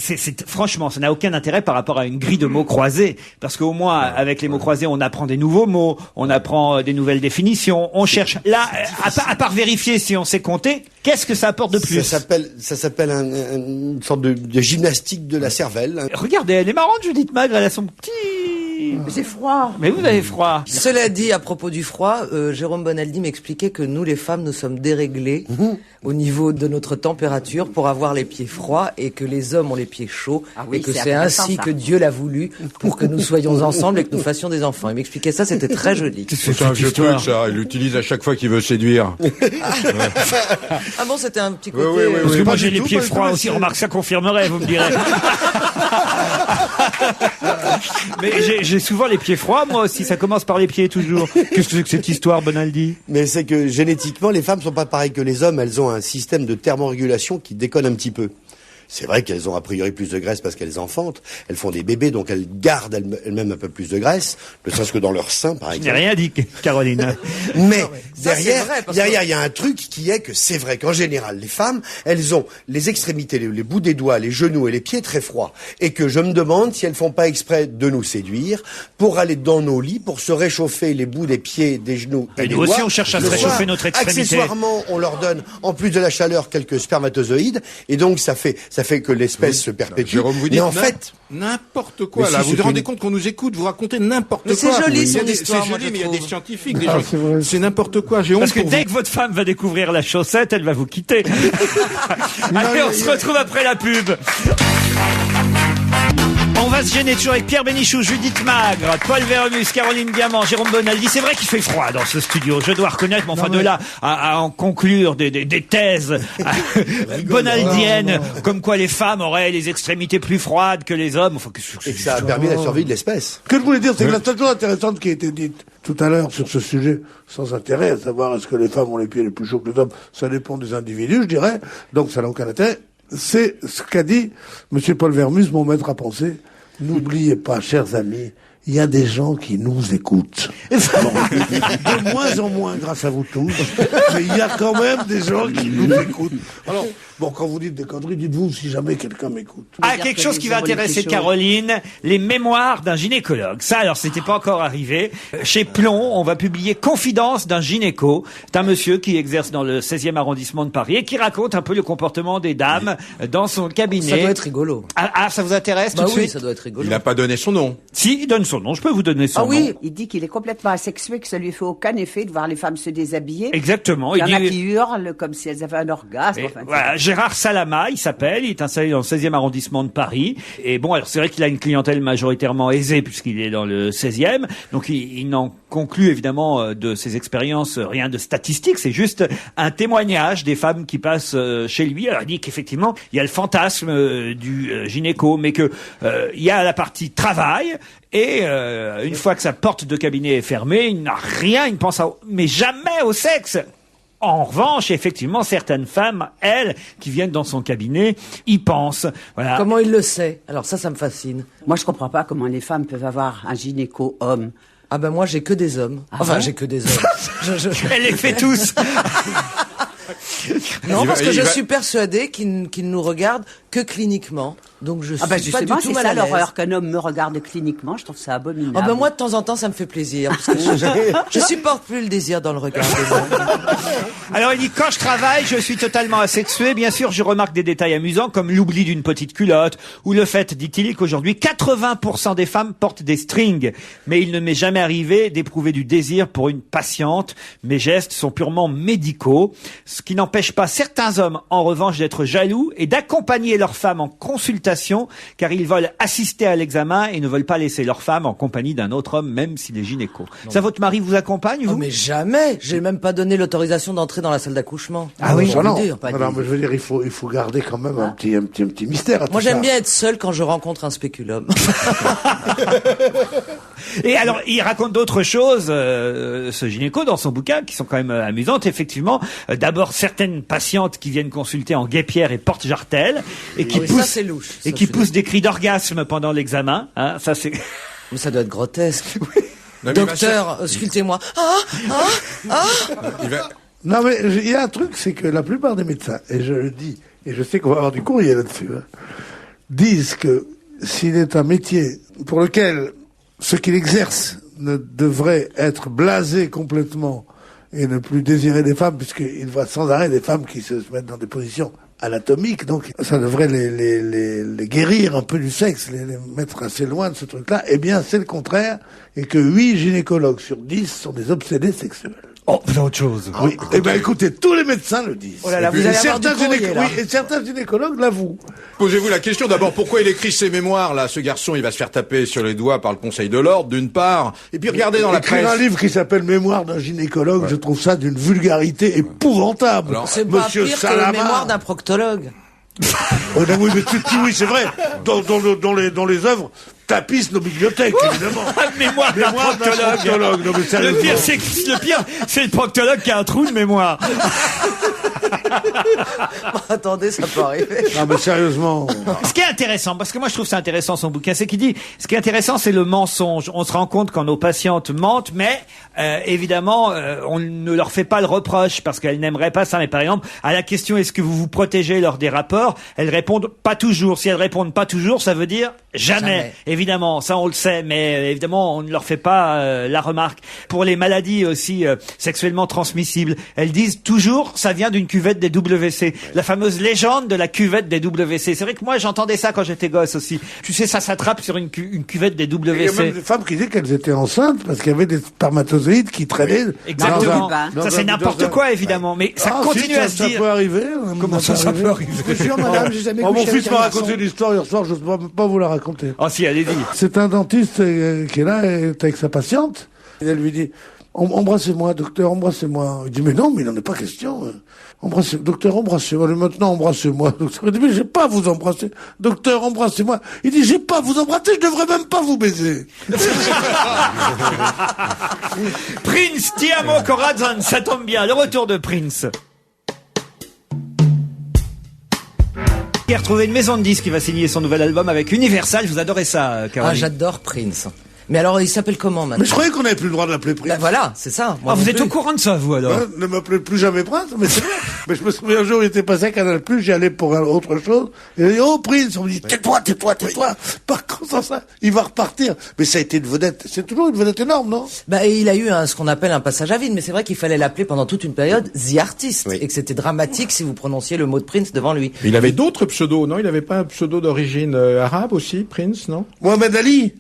Franchement, ça n'a aucun intérêt par rapport à une grille de mots croisés. Parce qu'au moins, avec les mots croisés, on apprend des nouveaux mots, on apprend des nouvelles définitions, on cherche. Là, à part vérifier si on sait compter, qu'est-ce que ça apporte de plus? Ça s'appelle une sorte de gymnastique de la cervelle. Regardez, elle est marrante, Judith Magre, elle a son petit... J'ai froid. Mais vous avez froid. Cela dit, à propos du froid, Jérôme Bonaldi m'expliquait que nous, les femmes, nous sommes déréglées au niveau de notre température pour avoir les pieds froids et que les hommes ont les pieds chauds et que c'est ainsi que Dieu l'a voulu pour que nous soyons ensemble et que nous fassions des enfants. Il m'expliquait ça, c'était très joli. C'est un vieux truc, ça. Il l'utilise à chaque fois qu'il veut séduire. Ah bon, c'était un petit côté... Oui, Parce que moi, j'ai les pieds froids aussi. Remarque, ça confirmerait, vous me direz. Mais j'ai souvent les pieds froids, moi aussi. Ça commence par les pieds toujours. Qu'est-ce que c'est que cette histoire, Bonaldi? Mais c'est que génétiquement, les femmes sont pas pareilles que les hommes. Elles ont un système de thermorégulation qui déconne un petit peu. C'est vrai qu'elles ont a priori plus de graisse parce qu'elles enfantent. Elles font des bébés, donc elles gardent elles-mêmes un peu plus de graisse, ne serait-ce que dans leur sein, par exemple. Je n'ai rien dit, Caroline. Mais Ça, derrière, c'est vrai, parce il y a un truc qui est que c'est vrai qu'en général, les femmes, elles ont les extrémités, les bouts des doigts, les genoux et les pieds très froids. Et que je me demande si elles font pas exprès de nous séduire pour aller dans nos lits, pour se réchauffer les bouts des pieds, des genoux et des nous doigts. aussi, on cherche à se Le réchauffer soir, notre extrémité. Accessoirement, on leur donne, en plus de la chaleur, quelques spermatozoïdes. Et donc, ça fait que l'espèce se perpétue. Jérôme, vous dites mais en fait, n'importe quoi. Mais Là, si, vous c'est vous rendez une- compte qu'on nous écoute, vous racontez n'importe quoi. Mais c'est joli, Il y a son des- histoire, c'est moi, joli, je mais il y a des trouve. scientifiques, des Ah, gens. c'est vrai. C'est n'importe quoi. J'ai honte Parce que pour dès vous. que votre femme va découvrir la chaussette, elle va vous quitter. Allez, on se retrouve après la pub. On va se gêner toujours avec Pierre Bénichou, Judith Magre, Paul Véronus, Caroline Diamant, Jérôme Bonaldi. C'est vrai qu'il fait froid dans ce studio, je dois reconnaître, mais enfin de là à en conclure des thèses bonaldiennes, comme quoi les femmes auraient les extrémités plus froides que les hommes. Enfin, et que ça a permis la survie de l'espèce. Ce que je voulais dire, c'est que la seule chose intéressante qui a été dite tout à l'heure sur ce sujet, sans intérêt, à savoir est-ce que les femmes ont les pieds les plus chauds que les hommes, ça dépend des individus, je dirais, donc ça n'a aucun intérêt. C'est ce qu'a dit M. Paul Vermus, mon maître à penser. N'oubliez pas, chers amis, il y a des gens qui nous écoutent. Bon, de moins en moins grâce à vous tous, mais il y a quand même des gens qui nous écoutent. Alors, bon, quand vous dites des conneries, dites-vous si jamais quelqu'un m'écoute. Ah, quelque chose qui va intéresser Caroline, les mémoires d'un gynécologue. Ça, alors, c'était pas encore arrivé. Chez Plomb, on va publier Confidence d'un gynéco. C'est un monsieur qui exerce dans le 16e arrondissement de Paris et qui raconte un peu le comportement des dames dans son cabinet. Ça doit être rigolo. Ah, ça vous intéresse Bah tout de oui, suite? ça doit être rigolo. Il n'a pas donné son nom. Si, il donne son nom. Je peux vous donner son Ah nom. oui, Il dit qu'il est complètement asexué, que ça lui fait aucun effet de voir les femmes se déshabiller. Exactement. Il y en a dit- qui hurlent comme si elles avaient un orgasme. Et Enfin, voilà, Gérard Salama, il s'appelle, il est installé dans le 16e arrondissement de Paris. Et bon, alors c'est vrai qu'il a une clientèle majoritairement aisée puisqu'il est dans le 16e. Donc il n'en conclut évidemment de ses expériences rien de statistique, c'est juste un témoignage des femmes qui passent chez lui. Alors il dit qu'effectivement, il y a le fantasme du gynéco, mais que il y a la partie travail. Et une fois que sa porte de cabinet est fermée, il n'a rien, il ne pense mais jamais au sexe. En revanche, effectivement, certaines femmes, elles, qui viennent dans son cabinet, y pensent. Voilà. comment il le sait? Alors ça me fascine. moi, je comprends pas comment les femmes peuvent avoir un gynéco homme. Ah ben moi, j'ai que des hommes. Enfin, bon j'ai que des hommes. Elle les fait tous. Non, parce que je Il va- suis persuadée qu'il nous regarde que cliniquement. Donc je suis Ah ben pas du justement, tout c'est mal ça à l'aise. l'horreur qu'un homme me regarde cliniquement. Je trouve ça abominable. Ah ben moi, de temps en temps, ça me fait plaisir. Parce que je supporte plus le désir dans le regard des hommes. Alors il dit, quand je travaille, je suis totalement asexué. Bien sûr, je remarque des détails amusants comme l'oubli d'une petite culotte ou le fait, dit-il, qu'aujourd'hui 80% des femmes portent des strings. Mais il ne m'est jamais arrivé d'éprouver du désir pour une patiente. Mes gestes sont purement médicaux. Ce qui n'empêche pas certains hommes, en revanche, d'être jaloux et d'accompagner leurs femmes en consultation car ils veulent assister à l'examen et ne veulent pas laisser leur femme en compagnie d'un autre homme, même s'il est gynéco. Ça, votre mari vous accompagne, vous? Oh, mais jamais. J'ai même pas donné l'autorisation d'entrer dans la salle d'accouchement. Ah oui, Faut non. le dire. Non, mais je veux dire, il faut garder quand même un petit mystère à tout Moi, ça. j'aime bien être seule quand je rencontre un spéculum. Et alors, il raconte d'autres choses, ce gynéco, dans son bouquin, qui sont quand même amusantes, effectivement. D'abord, certaines patientes qui viennent consulter en guêpière et porte-jartelle, et qui Ah oui, ça, poussent, c'est louche. et Ça, qui je suis poussent des cris d'orgasme pendant l'examen. Hein, ça, c'est... Mais ça doit être grotesque. Non, mais Docteur, auscultez-moi. il va- Non, mais il y a un truc, c'est que la plupart des médecins, et je le dis, et je sais qu'on va avoir du courrier là-dessus, hein, disent que s'il est un métier pour lequel ce qu'il exerce ne devrait être blasé complètement et ne plus désirer des femmes, puisqu'il voit sans arrêt des femmes qui se mettent dans des positions anatomiques, donc ça devrait les guérir un peu du sexe, les mettre assez loin de ce truc-là. Eh bien, c'est le contraire, et que 8 gynécologues sur 10 sont des obsédés sexuels. Oh, autre chose. Oui. Eh ben, écoutez, tous les médecins le disent. Oh là là, Et vous allez certains avoir du courrier, là. oui, et certains gynécologues l'avouent. Posez-vous la question d'abord, pourquoi il écrit ses mémoires, là? Ce garçon, il va se faire taper sur les doigts par le Conseil de l'ordre, d'une part. Et puis regardez dans la Écrire presse. un livre qui s'appelle Mémoire d'un gynécologue, je trouve ça d'une vulgarité épouvantable. Alors, C'est pas Monsieur pire que Salama. le mémoire d'un proctologue. Oh, non, oui, mais oui, c'est vrai. Dans les œuvres, tapisse nos bibliothèques, évidemment. Mémoire d'un proctologue. Non, mais sérieusement. Le pire, c'est le proctologue qui a un trou de mémoire. Attendez, ça peut arriver. Non, mais sérieusement. Ce qui est intéressant, parce que moi je trouve ça intéressant son bouquin, c'est qu'il dit, ce qui est intéressant c'est le mensonge. On se rend compte quand nos patientes mentent, mais évidemment on ne leur fait pas le reproche parce qu'elles n'aimeraient pas ça. Mais par exemple, à la question est-ce que vous vous protégez lors des rapports, elles répondent pas toujours. Si elles répondent pas toujours, ça veut dire jamais. Évidemment, ça on le sait, mais évidemment on ne leur fait pas la remarque. Pour les maladies aussi sexuellement transmissibles, elles disent toujours ça vient d'une cuvette des WC. La fameuse légende de la cuvette des WC. C'est vrai que moi j'entendais ça quand j'étais gosse aussi. Tu sais, ça s'attrape sur une cuvette des WC. Il y a même des femmes qui disaient qu'elles étaient enceintes parce qu'il y avait des spermatozoïdes qui traînaient. Exactement. Ça c'est n'importe quoi évidemment, mais ça continue à se dire. Ça peut arriver. Comment ça peut arriver? Je suis madame, j'ai jamais couché mon fils avec m'a un raconté garçon. une histoire hier soir, je ne peux pas vous la raconter. Ah si, allez-y. C'est un dentiste qui est là, est avec sa patiente. Et elle lui dit, embrassez-moi, docteur, embrassez-moi. Il dit, mais non, mais il n'en est pas question. Docteur, embrassez-moi. Maintenant, embrassez-moi. Docteur, il dit, mais j'ai pas à vous embrasser. Docteur, embrassez-moi. Il dit, j'ai pas à vous embrasser, je devrais même pas vous baiser. Prince, Ti amo corazon, ça tombe bien. Le retour de Prince. Il a retrouvé une maison de disques qui va signer son nouvel album avec Universal. Vous adorez ça, Caroline? Ah, j'adore Prince. Mais alors, il s'appelle comment maintenant? Mais je croyais qu'on n'avait plus le droit de l'appeler Prince. Ben voilà, c'est ça. Moi vous non êtes plus. au courant de ça, vous, alors? Ouais, ne m'appelez plus jamais Prince, mais c'est vrai. Mais je me souviens un jour, il était passé à Canal+, j'y allais pour autre chose. Et il a dit, oh Prince, on me dit, tais-toi. Par contre, ça, il va repartir. Mais ça a été une vedette. C'est toujours une vedette énorme, non? Bah, il a eu ce qu'on appelle un passage à vide, mais c'est vrai qu'il fallait l'appeler pendant toute une période The Artist. Oui. Et que c'était dramatique si vous prononciez le mot de Prince devant lui. Il avait d'autres pseudos, non? Il avait pas un pseudo d'origine arabe aussi, Prince, non? Mohamed Ali.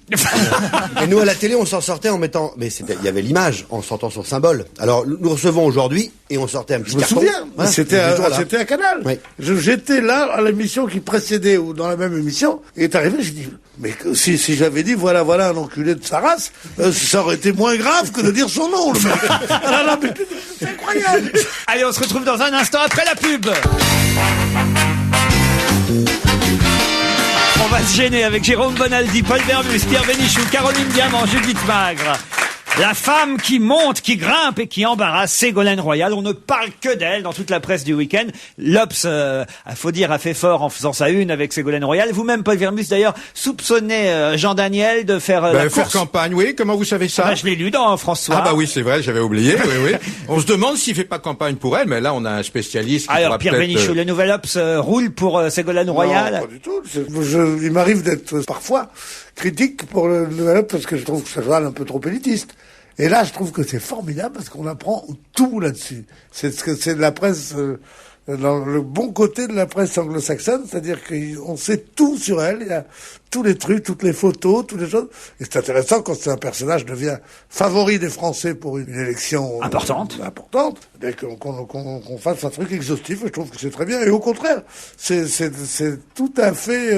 Et nous, à la télé, on s'en sortait en mettant... Mais il y avait l'image, en sortant son symbole. Alors, nous recevons aujourd'hui, et on sortait un petit Je me carton. souviens. Voilà, C'était à Canal. Oui. J'étais là à l'émission qui précédait ou dans la même émission. Et est arrivé, j'ai dit, mais si j'avais dit voilà un enculé de sa race, ça aurait été moins grave que de dire son nom, le mec. Ah là, mais c'est incroyable. Allez, on se retrouve dans un instant après la pub. On va se gêner avec Jérôme Bonaldi, Paul Vermus, Pierre Bénichou, Caroline Diamant, Judith Magre. La femme qui monte, qui grimpe et qui embarrasse Ségolène Royal. On ne parle que d'elle dans toute la presse du week-end. L'Obs, faut dire, a fait fort en faisant sa une avec Ségolène Royal. Vous-même, Paul Vermus, d'ailleurs, soupçonnez Jean Daniel de faire la Faire course. campagne, oui. Comment vous savez ça? Ah, je l'ai lu dans François. Ah bah oui, c'est vrai, j'avais oublié. Oui. On se demande s'il fait pas campagne pour elle, mais là on a un spécialiste qui Alors, pourra Pierre peut-être, Bénichou, le nouvel Obs roule pour Ségolène Royal. Non, pas du tout. Il m'arrive d'être parfois critique pour le nouvel parce que je trouve que ça journal un peu trop élitiste. Et là, je trouve que c'est formidable parce qu'on apprend tout là-dessus. C'est de la presse, dans le bon côté de la presse anglo-saxonne, c'est-à-dire qu'on sait tout sur elle, il y a tous les trucs, toutes les photos, toutes les choses. Et c'est intéressant quand un personnage devient favori des Français pour une élection importante. Dès qu'on fasse un truc exhaustif, je trouve que c'est très bien. Et au contraire, c'est tout à fait,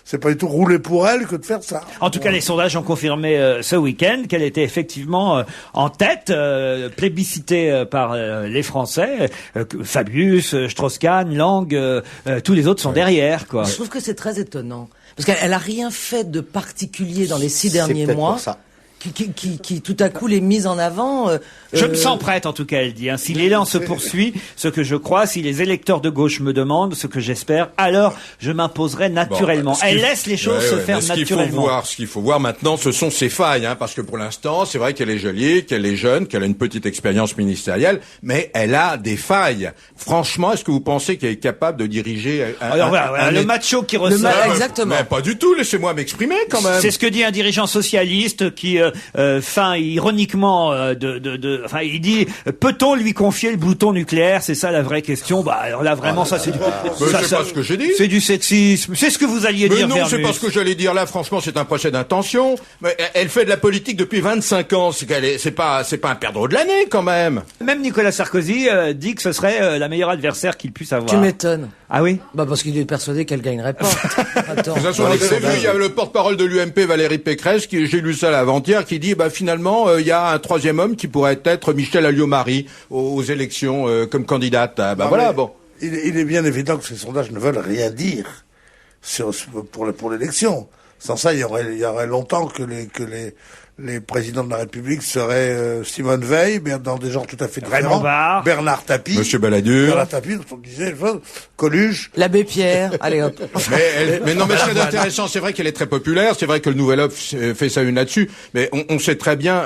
c'est pas du tout roulé pour elle que de faire ça. En tout cas, les sondages ont confirmé ce week-end qu'elle était effectivement en tête, plébiscitée par les Français. Fabius, Strauss-Kahn, Lang, tous les autres sont derrière, quoi. Je trouve que c'est très étonnant. Parce qu'elle a rien fait de particulier dans les 6 derniers mois. Pour ça. Qui tout à coup les mise en avant. Je me sens prête, en tout cas, elle dit. Si l'élan se poursuit, ce que je crois, si les électeurs de gauche me demandent, ce que j'espère, alors je m'imposerai naturellement. Elle laisse les choses se faire naturellement. Ce qu'il faut voir maintenant, ce sont ses failles, parce que pour l'instant, c'est vrai qu'elle est jolie, qu'elle est jeune, qu'elle a une petite expérience ministérielle, mais elle a des failles. Franchement, est-ce que vous pensez qu'elle est capable de diriger le macho qui ressort. Exactement. Mais pas du tout, laissez-moi m'exprimer quand même. C'est ce que dit un dirigeant socialiste qui ironiquement il dit peut-on lui confier le bouton nucléaire, c'est ça la vraie question. Bah alors là vraiment ça c'est du c'est pas ce que j'ai dit. C'est du sexisme, c'est ce que vous alliez dire. Non, c'est pas ce que j'allais dire là, franchement, c'est un procès d'intention. Mais elle fait de la politique depuis 25 ans, c'est pas un perdreau de l'année quand même. Même Nicolas Sarkozy dit que ce serait la meilleure adversaire qu'il puisse avoir. Tu m'étonnes. Ah oui? Bah parce qu'il est persuadé qu'elle gagnerait pas. Attends. De toute façon, vous avez vu, il y a le porte-parole de l'UMP, Valérie Pécresse, j'ai lu ça avant-hier, qui dit finalement il y a un troisième homme qui pourrait être Michel Alliot-Marie aux élections comme candidate. Il est bien évident que ces sondages ne veulent rien dire pour l'élection. Sans ça, il y aurait longtemps que les présidents de la République seraient Simone Veil, mais dans des genres tout à fait différents. Bernard Tapie. Monsieur Balladur. Bernard Tapie, dont on disait, Coluche. L'abbé Pierre. Allez hop. Mais non, mais ce qui est intéressant, c'est vrai qu'elle est très populaire, c'est vrai que le Nouvel Obs fait sa une là-dessus, mais on sait très bien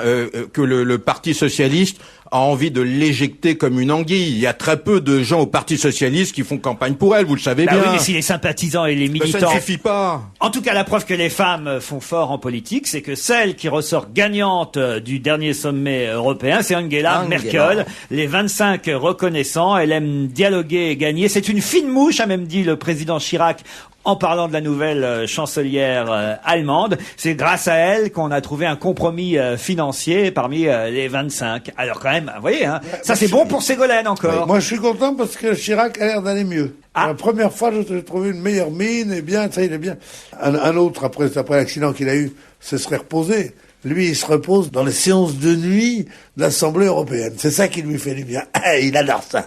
que le Parti Socialiste a envie de l'éjecter comme une anguille. Il y a très peu de gens au Parti Socialiste qui font campagne pour elle, vous le savez bien. Oui, mais si les sympathisants et les militants... Mais ça ne suffit pas. En tout cas, la preuve que les femmes font fort en politique, c'est que celle qui ressort gagnante du dernier sommet européen, c'est Angela Merkel. Les 25 reconnaissants, elle aime dialoguer et gagner. C'est une fine mouche, a même dit le président Chirac, en parlant de la nouvelle chancelière allemande. C'est grâce à elle qu'on a trouvé un compromis financier parmi les 25. Alors quand même, vous voyez, hein, ça c'est bon pour Ségolène encore. Oui. Moi je suis content parce que Chirac a l'air d'aller mieux. Ah. La première fois, j'ai trouvé une meilleure mine, et bien, ça il est bien. Un autre, après l'accident qu'il a eu, se serait reposé. Lui, il se repose dans les séances de nuit de l'Assemblée européenne. C'est ça qui lui fait du bien. Il adore ça.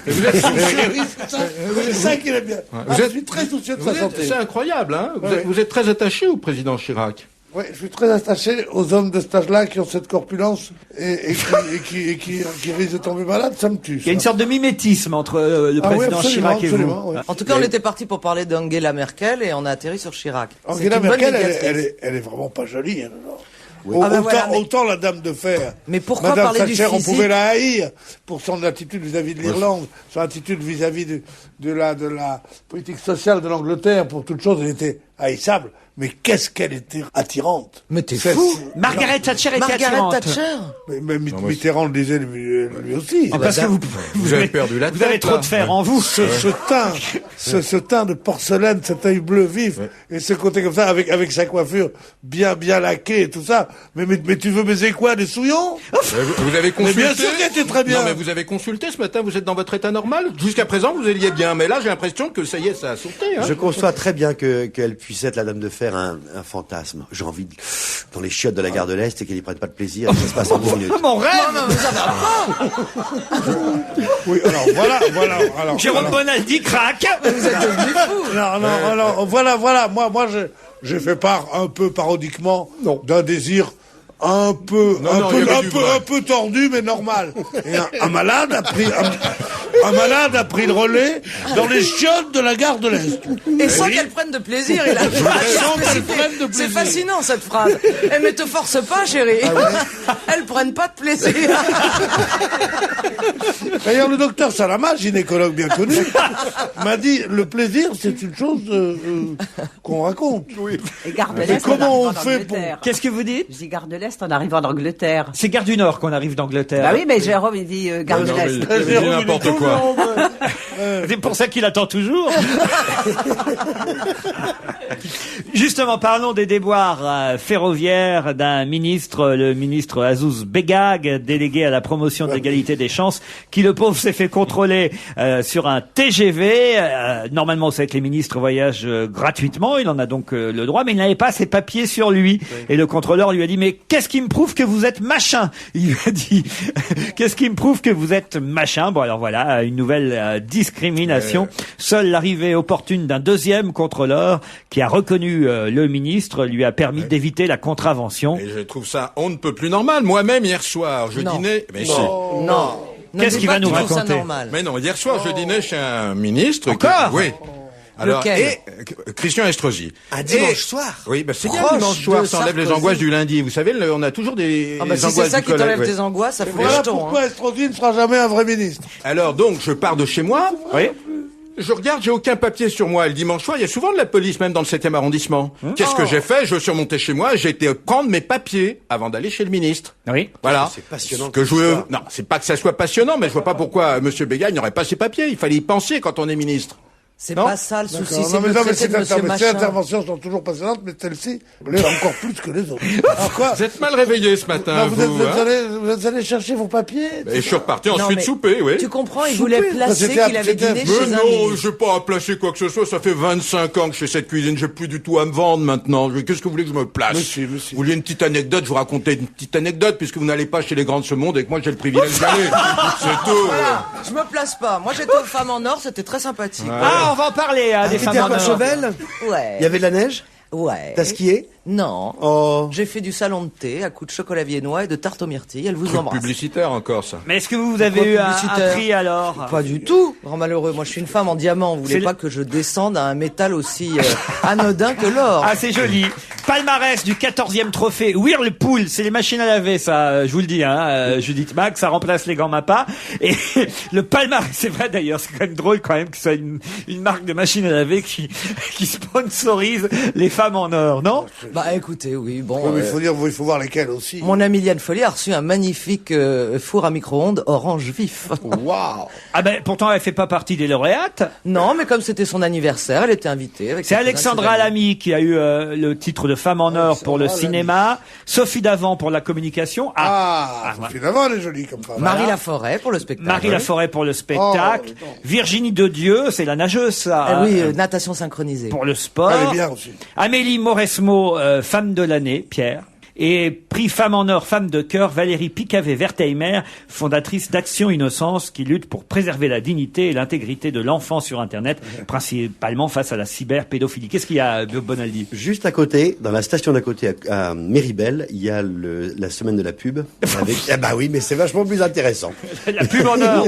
C'est ça qu'il aime bien. Je suis très soucieux de sa santé. C'est incroyable, hein. Vous êtes très attaché au président Chirac. Oui, je suis très attaché aux hommes de cet âge-là qui ont cette corpulence et qui risquent de tomber malade, ça me tue. Il y a une sorte de mimétisme entre le président Chirac et vous. Ouais. En tout cas, on était parti pour parler d'Angela Merkel et on a atterri sur Chirac. Angela Merkel, elle est vraiment pas jolie. Oui. Autant la dame de fer. Mais pourquoi Madame parler Thatcher, du physique ? On pouvait la haïr pour son attitude vis-à-vis de l'Irlande, son attitude vis-à-vis de la politique sociale de l'Angleterre. Pour toute chose, elle était haïssable. Mais qu'est-ce qu'elle était attirante. Mais t'es fou. Margaret Thatcher était attirante. Mais Mitterrand le disait lui aussi. Parce que vous avez perdu la tête. Vous avez trop de fer en vous. Ce teint de porcelaine, cet œil bleu vif, et ce côté comme ça, avec sa coiffure bien laquée et tout ça. Mais tu veux baiser quoi, des souillons? Vous avez consulté? Mais bien sûr qu'elle était très bien. Non, mais vous avez consulté ce matin, vous êtes dans votre état normal? Jusqu'à présent, vous alliez bien, mais là, j'ai l'impression que ça y est, ça a sauté, hein. Je conçois très bien qu'elle puisse être la dame de fer un fantasme. J'ai envie dans les chiottes de la gare de l'Est et qu'elle y prenne pas de plaisir et que ça se passe en 10 minutes. Mon rêve! Oui, alors voilà. Jérôme Bonaldi craque. Vous êtes devenu fou. Non, voilà. Moi, j'ai fait part un peu parodiquement d'un désir un peu tordu, mais normal. Et un malade a pris le relais dans les chiottes de la gare de l'Est. Et sans qu'elle prenne de plaisir, il a C'est fascinant, cette phrase. Mais te force pas, chérie. Elles prennent pas de plaisir. D'ailleurs, le docteur Salama, gynécologue bien connu, m'a dit, le plaisir, c'est une chose qu'on raconte. Oui. Et Gare de Mais l'Est, comment on on arrive en fait Angleterre. Qu'est-ce que vous dites? Je dis Gare de l'Est en arrivant d'Angleterre. C'est Gare du Nord qu'on arrive d'Angleterre. Bah oui, mais Jérôme, il dit Gare de l'Est. C'est n'importe quoi. C'est pour ça qu'il attend toujours. Justement, parlons des déboires ferroviaires d'un ministre, le ministre Azouz Begag, délégué à la promotion de l'égalité des chances, qui, le pauvre, s'est fait contrôler sur un TGV. Normalement, c'est que les ministres voyagent gratuitement, il en a donc le droit, mais il n'avait pas ses papiers sur lui. Oui. Et le contrôleur lui a dit, mais qu'est-ce qui me prouve que vous êtes machin? Il lui a dit, qu'est-ce qui me prouve que vous êtes machin? Bon, alors voilà, une nouvelle discrimination. Seule l'arrivée opportune d'un deuxième contrôleur qui a reconnu le ministre lui a permis d'éviter la contravention. Et je trouve ça on ne peut plus normal. Moi-même, hier soir, je dînais... Mais non. Qu'est-ce qu'il va nous raconter? Mais non, hier soir, je dînais chez un ministre... Encore? Oui. Alors, lequel? Christian Estrosi. Un dimanche soir. Oui, bah c'est bien dimanche soir, ça enlève les angoisses du lundi. Vous savez, on a toujours des si angoisses c'est ça du qui t'enlève tes angoisses, ça fait voilà jeton. Pourquoi Estrosi ne sera jamais un vrai ministre. Alors donc, je pars de chez moi. Oui. Je regarde, j'ai aucun papier sur moi. Et le dimanche soir, il y a souvent de la police, même dans le 7e arrondissement. Qu'est-ce que j'ai fait? Je suis remonté chez moi, j'ai été prendre mes papiers avant d'aller chez le ministre. Oui. Voilà. C'est passionnant. Non, c'est pas que ça soit passionnant, mais je vois pas pourquoi Monsieur Bégagne n'aurait pas ses papiers. Il fallait y penser quand on est ministre. C'est pas ça le souci, c'est mais de traiter de monsieur ces machin. interventions sont toujours passionnantes, mais celle-ci, elle est encore plus que les autres. Alors quoi? Vous êtes mal réveillé ce matin, vous êtes allé chercher vos papiers? Et je suis reparti Non, ensuite mais souper, oui. Tu comprends, il voulait placer qu'il avait dîné chez Mais un non, ministre. je n'ai pas à placer quoi que ce soit. Ça fait 25 ans que je fais cette cuisine. J'ai plus du tout à me vendre maintenant. Qu'est-ce que vous voulez que je me place? Monsieur. Vous voulez une petite anecdote? Je vous racontais une petite anecdote puisque vous n'allez pas chez les grands de ce monde et que moi j'ai le privilège d'aller. C'est tout. Voilà, je me place pas. Moi j'étais aux Femmes en Or, c'était très sympathique. Ah, on va en parler des femmes en or. Courchevel? Ouais. Il y avait de la neige? Ouais. T'as skié? Non. Oh. J'ai fait du salon de thé à coups de chocolat viennois et de tarte aux myrtilles. Elle vous Truc embrasse. publicitaire encore, ça. Mais est-ce que vous avez eu un prix alors? Pas du tout, grand malheureux. Moi, je suis une femme en diamant. Vous voulez C'est pas que je descende à un métal aussi anodin que l'or? Ah, c'est joli. Palmarès du 14e trophée Whirlpool. C'est les machines à laver, ça, je vous le dis, Judith Mag, ça remplace les gants Mappa. Et le palmarès, c'est vrai d'ailleurs, c'est quand même drôle quand même que ce soit une marque de machines à laver qui sponsorise les femmes en or, non? Bah écoutez, oui, bon. Oui, mais il faut voir lesquels aussi. Mon amie Liane Follier a reçu un magnifique four à micro-ondes orange vif. Waouh. Ah ben, pourtant, elle fait pas partie des lauréates. Non, mais comme c'était son anniversaire, elle était invitée. Avec C'est ses Alexandra cousins, ses amis. Lamy qui a eu le titre de femme en or pour le cinéma, Sophie Davant pour la communication, Sophie Davant, elle est jolie comme femme. Marie Laforêt pour le spectacle. Marie Laforêt pour le spectacle, Oh, Virginie de Dieu, c'est la nageuse ça, Oui, natation synchronisée. pour le sport. Elle est bien aussi. Amélie Mauresmo, femme de l'année, Pierre. Et prix Femme en or, femme de cœur, Valérie Picavet-Wertheimer, fondatrice d'Action Innocence, qui lutte pour préserver la dignité et l'intégrité de l'enfant sur Internet, principalement face à la cyberpédophilie. Qu'est-ce qu'il y a, Bonaldi? Juste à côté, dans la station d'à côté, à Méribel, il y a la semaine de la pub. Ah bah oui, mais c'est vachement plus intéressant. La pub en or.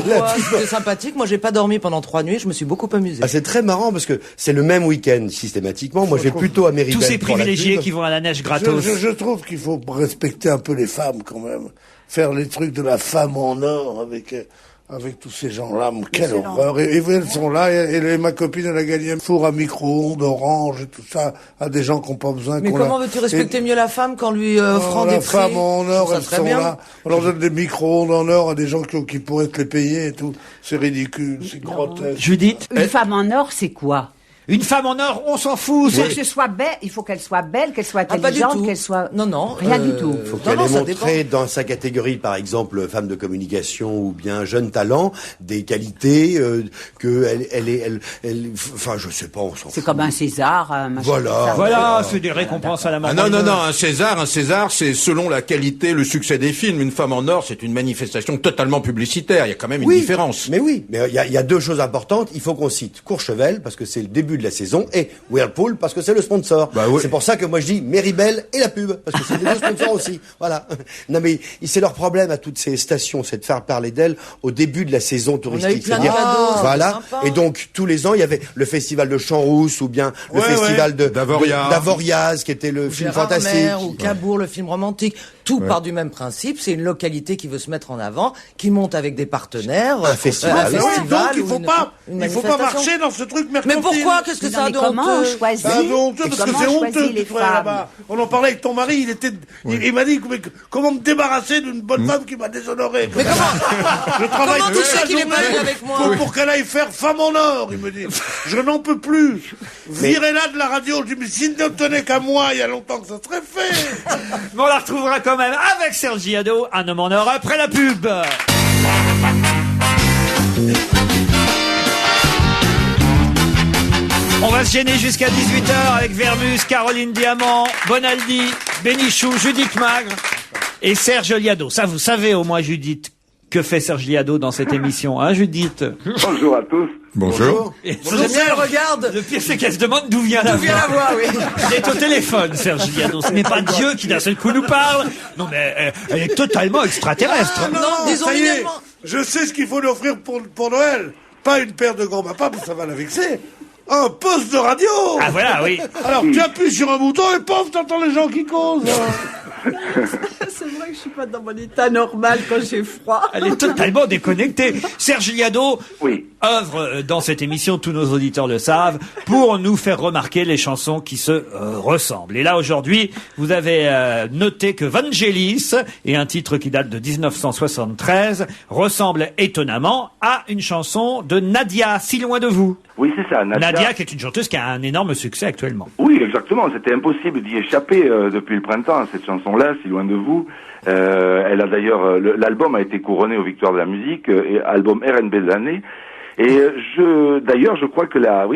C'était sympathique. Moi, j'ai pas dormi pendant 3 nuits. Je me suis beaucoup amusé. Ah, c'est très marrant parce que c'est le même week-end systématiquement. Moi, je vais plutôt à Méribel. Tous ces pour la privilégiés pub. qui vont à la neige gratos. Je trouve qu'il faut respecter un peu les femmes quand même. Faire les trucs de la femme en or avec tous ces gens-là. Quelle horreur. Et elles sont là et ma copine elle a gagné un four à micro-ondes orange et tout ça à des gens qui n'ont pas besoin. Mais comment veux-tu respecter mieux la femme qu'en lui offrant des la prix? femme en or, Ça elles serait sont bien. là. On leur donne des micro-ondes en or à des gens qui pourraient te les payer et tout. C'est ridicule, c'est grotesque. Judith, Une femme en or, c'est quoi? une femme en or, on s'en fout. Faut que ce soit belle, il faut qu'elle soit belle, qu'elle soit Ah, pas du intelligente, tout. qu'elle soit... Non. Rien du tout. Il faut Non, qu'elle non, ait ça montré dans sa catégorie, par exemple, femme de communication ou bien jeune talent, des qualités enfin, je sais pas, on s'en C'est fout. comme un César, un machin. Voilà. Voilà, c'est des récompenses à la mort. Non, un César, c'est selon la qualité, le succès des films. Une femme en or, c'est une manifestation totalement publicitaire. Il y a quand même une différence. Mais oui, mais il y a deux choses importantes. Il faut qu'on cite Courchevel, parce que c'est le début de la saison, et Whirlpool, parce que c'est le sponsor. Bah oui. C'est pour ça que moi je dis Méribel et la pub, parce que c'est les deux sponsors aussi. Voilà. Non mais c'est leur problème à toutes ces stations, c'est de faire parler d'elles au début de la saison touristique. On a eu plein de C'est-à-dire, cadeaux, c'était voilà. sympa. Et donc tous les ans, il y avait le festival de Champs-Rousse ou bien le festival d'Avoriaz, qui était le film Gérard fantastique. Mer ou Cabourg, le film romantique. Tout part du même principe. C'est une localité qui veut se mettre en avant, qui monte avec des partenaires. Un festival. Donc il ou faut pas marcher dans ce truc mercantile. Mais pourquoi? Qu'est-ce que Non, ça a mais de comment on honteux? choisit C'est honteux parce que Comment c'est on choisit honteux les tu vois, là-bas. On en parlait avec ton mari, il m'a dit mais comment me débarrasser d'une bonne femme qui m'a déshonoré. Mais comment? Je travaille Comment tu toute sais la qu'il est journée pas venu avec moi? pour qu'elle aille faire femme en or, il me dit. Je n'en peux plus. Virez-la de la radio. Je dis mais s'il ne tenait qu'à moi, il y a longtemps que ça serait fait. Mais on la retrouvera quand même avec Sergi Hadot, un homme en or après la pub. On va se gêner jusqu'à 18h avec Vermus, Caroline Diamant, Bonaldi, Bénichou, Judith Magre et Serge Liado. Ça, vous savez au moins, Judith, que fait Serge Liado dans cette émission, hein, Judith? Bonjour à tous. Bonjour. Et J'aime bien, elle regarde. le pire, c'est qu'elle se demande d'où vient la voix. voix, oui. Il est au téléphone, Serge Liado. Ce n'est pas Dieu qui d'un seul coup nous parle. Non, mais elle est totalement extraterrestre. Non, disons ça y est, minialement. je sais ce qu'il faut lui offrir pour Noël. Pas une paire de grands papas, parce que ça va la vexer. Un poste de radio. Ah voilà, oui. Alors tu appuies sur un bouton et pof, t'entends les gens qui causent. C'est vrai que je suis pas dans mon état normal quand j'ai froid. Elle est totalement déconnectée. Serge Liado Oui. œuvre dans cette émission, tous nos auditeurs le savent, pour nous faire remarquer les chansons qui se ressemblent. Et là, aujourd'hui, vous avez noté que Vangelis, et un titre qui date de 1973, ressemble étonnamment à une chanson de Nadia, Si loin de vous. Oui, c'est ça. Nadia, qui est une chanteuse qui a un énorme succès actuellement. Oui, exactement. C'était impossible d'y échapper depuis le printemps, cette chanson-là, Si loin de vous. Elle a d'ailleurs, l'album a été couronné aux Victoires de la musique, et album R&B de l'année. Et d'ailleurs, je crois que la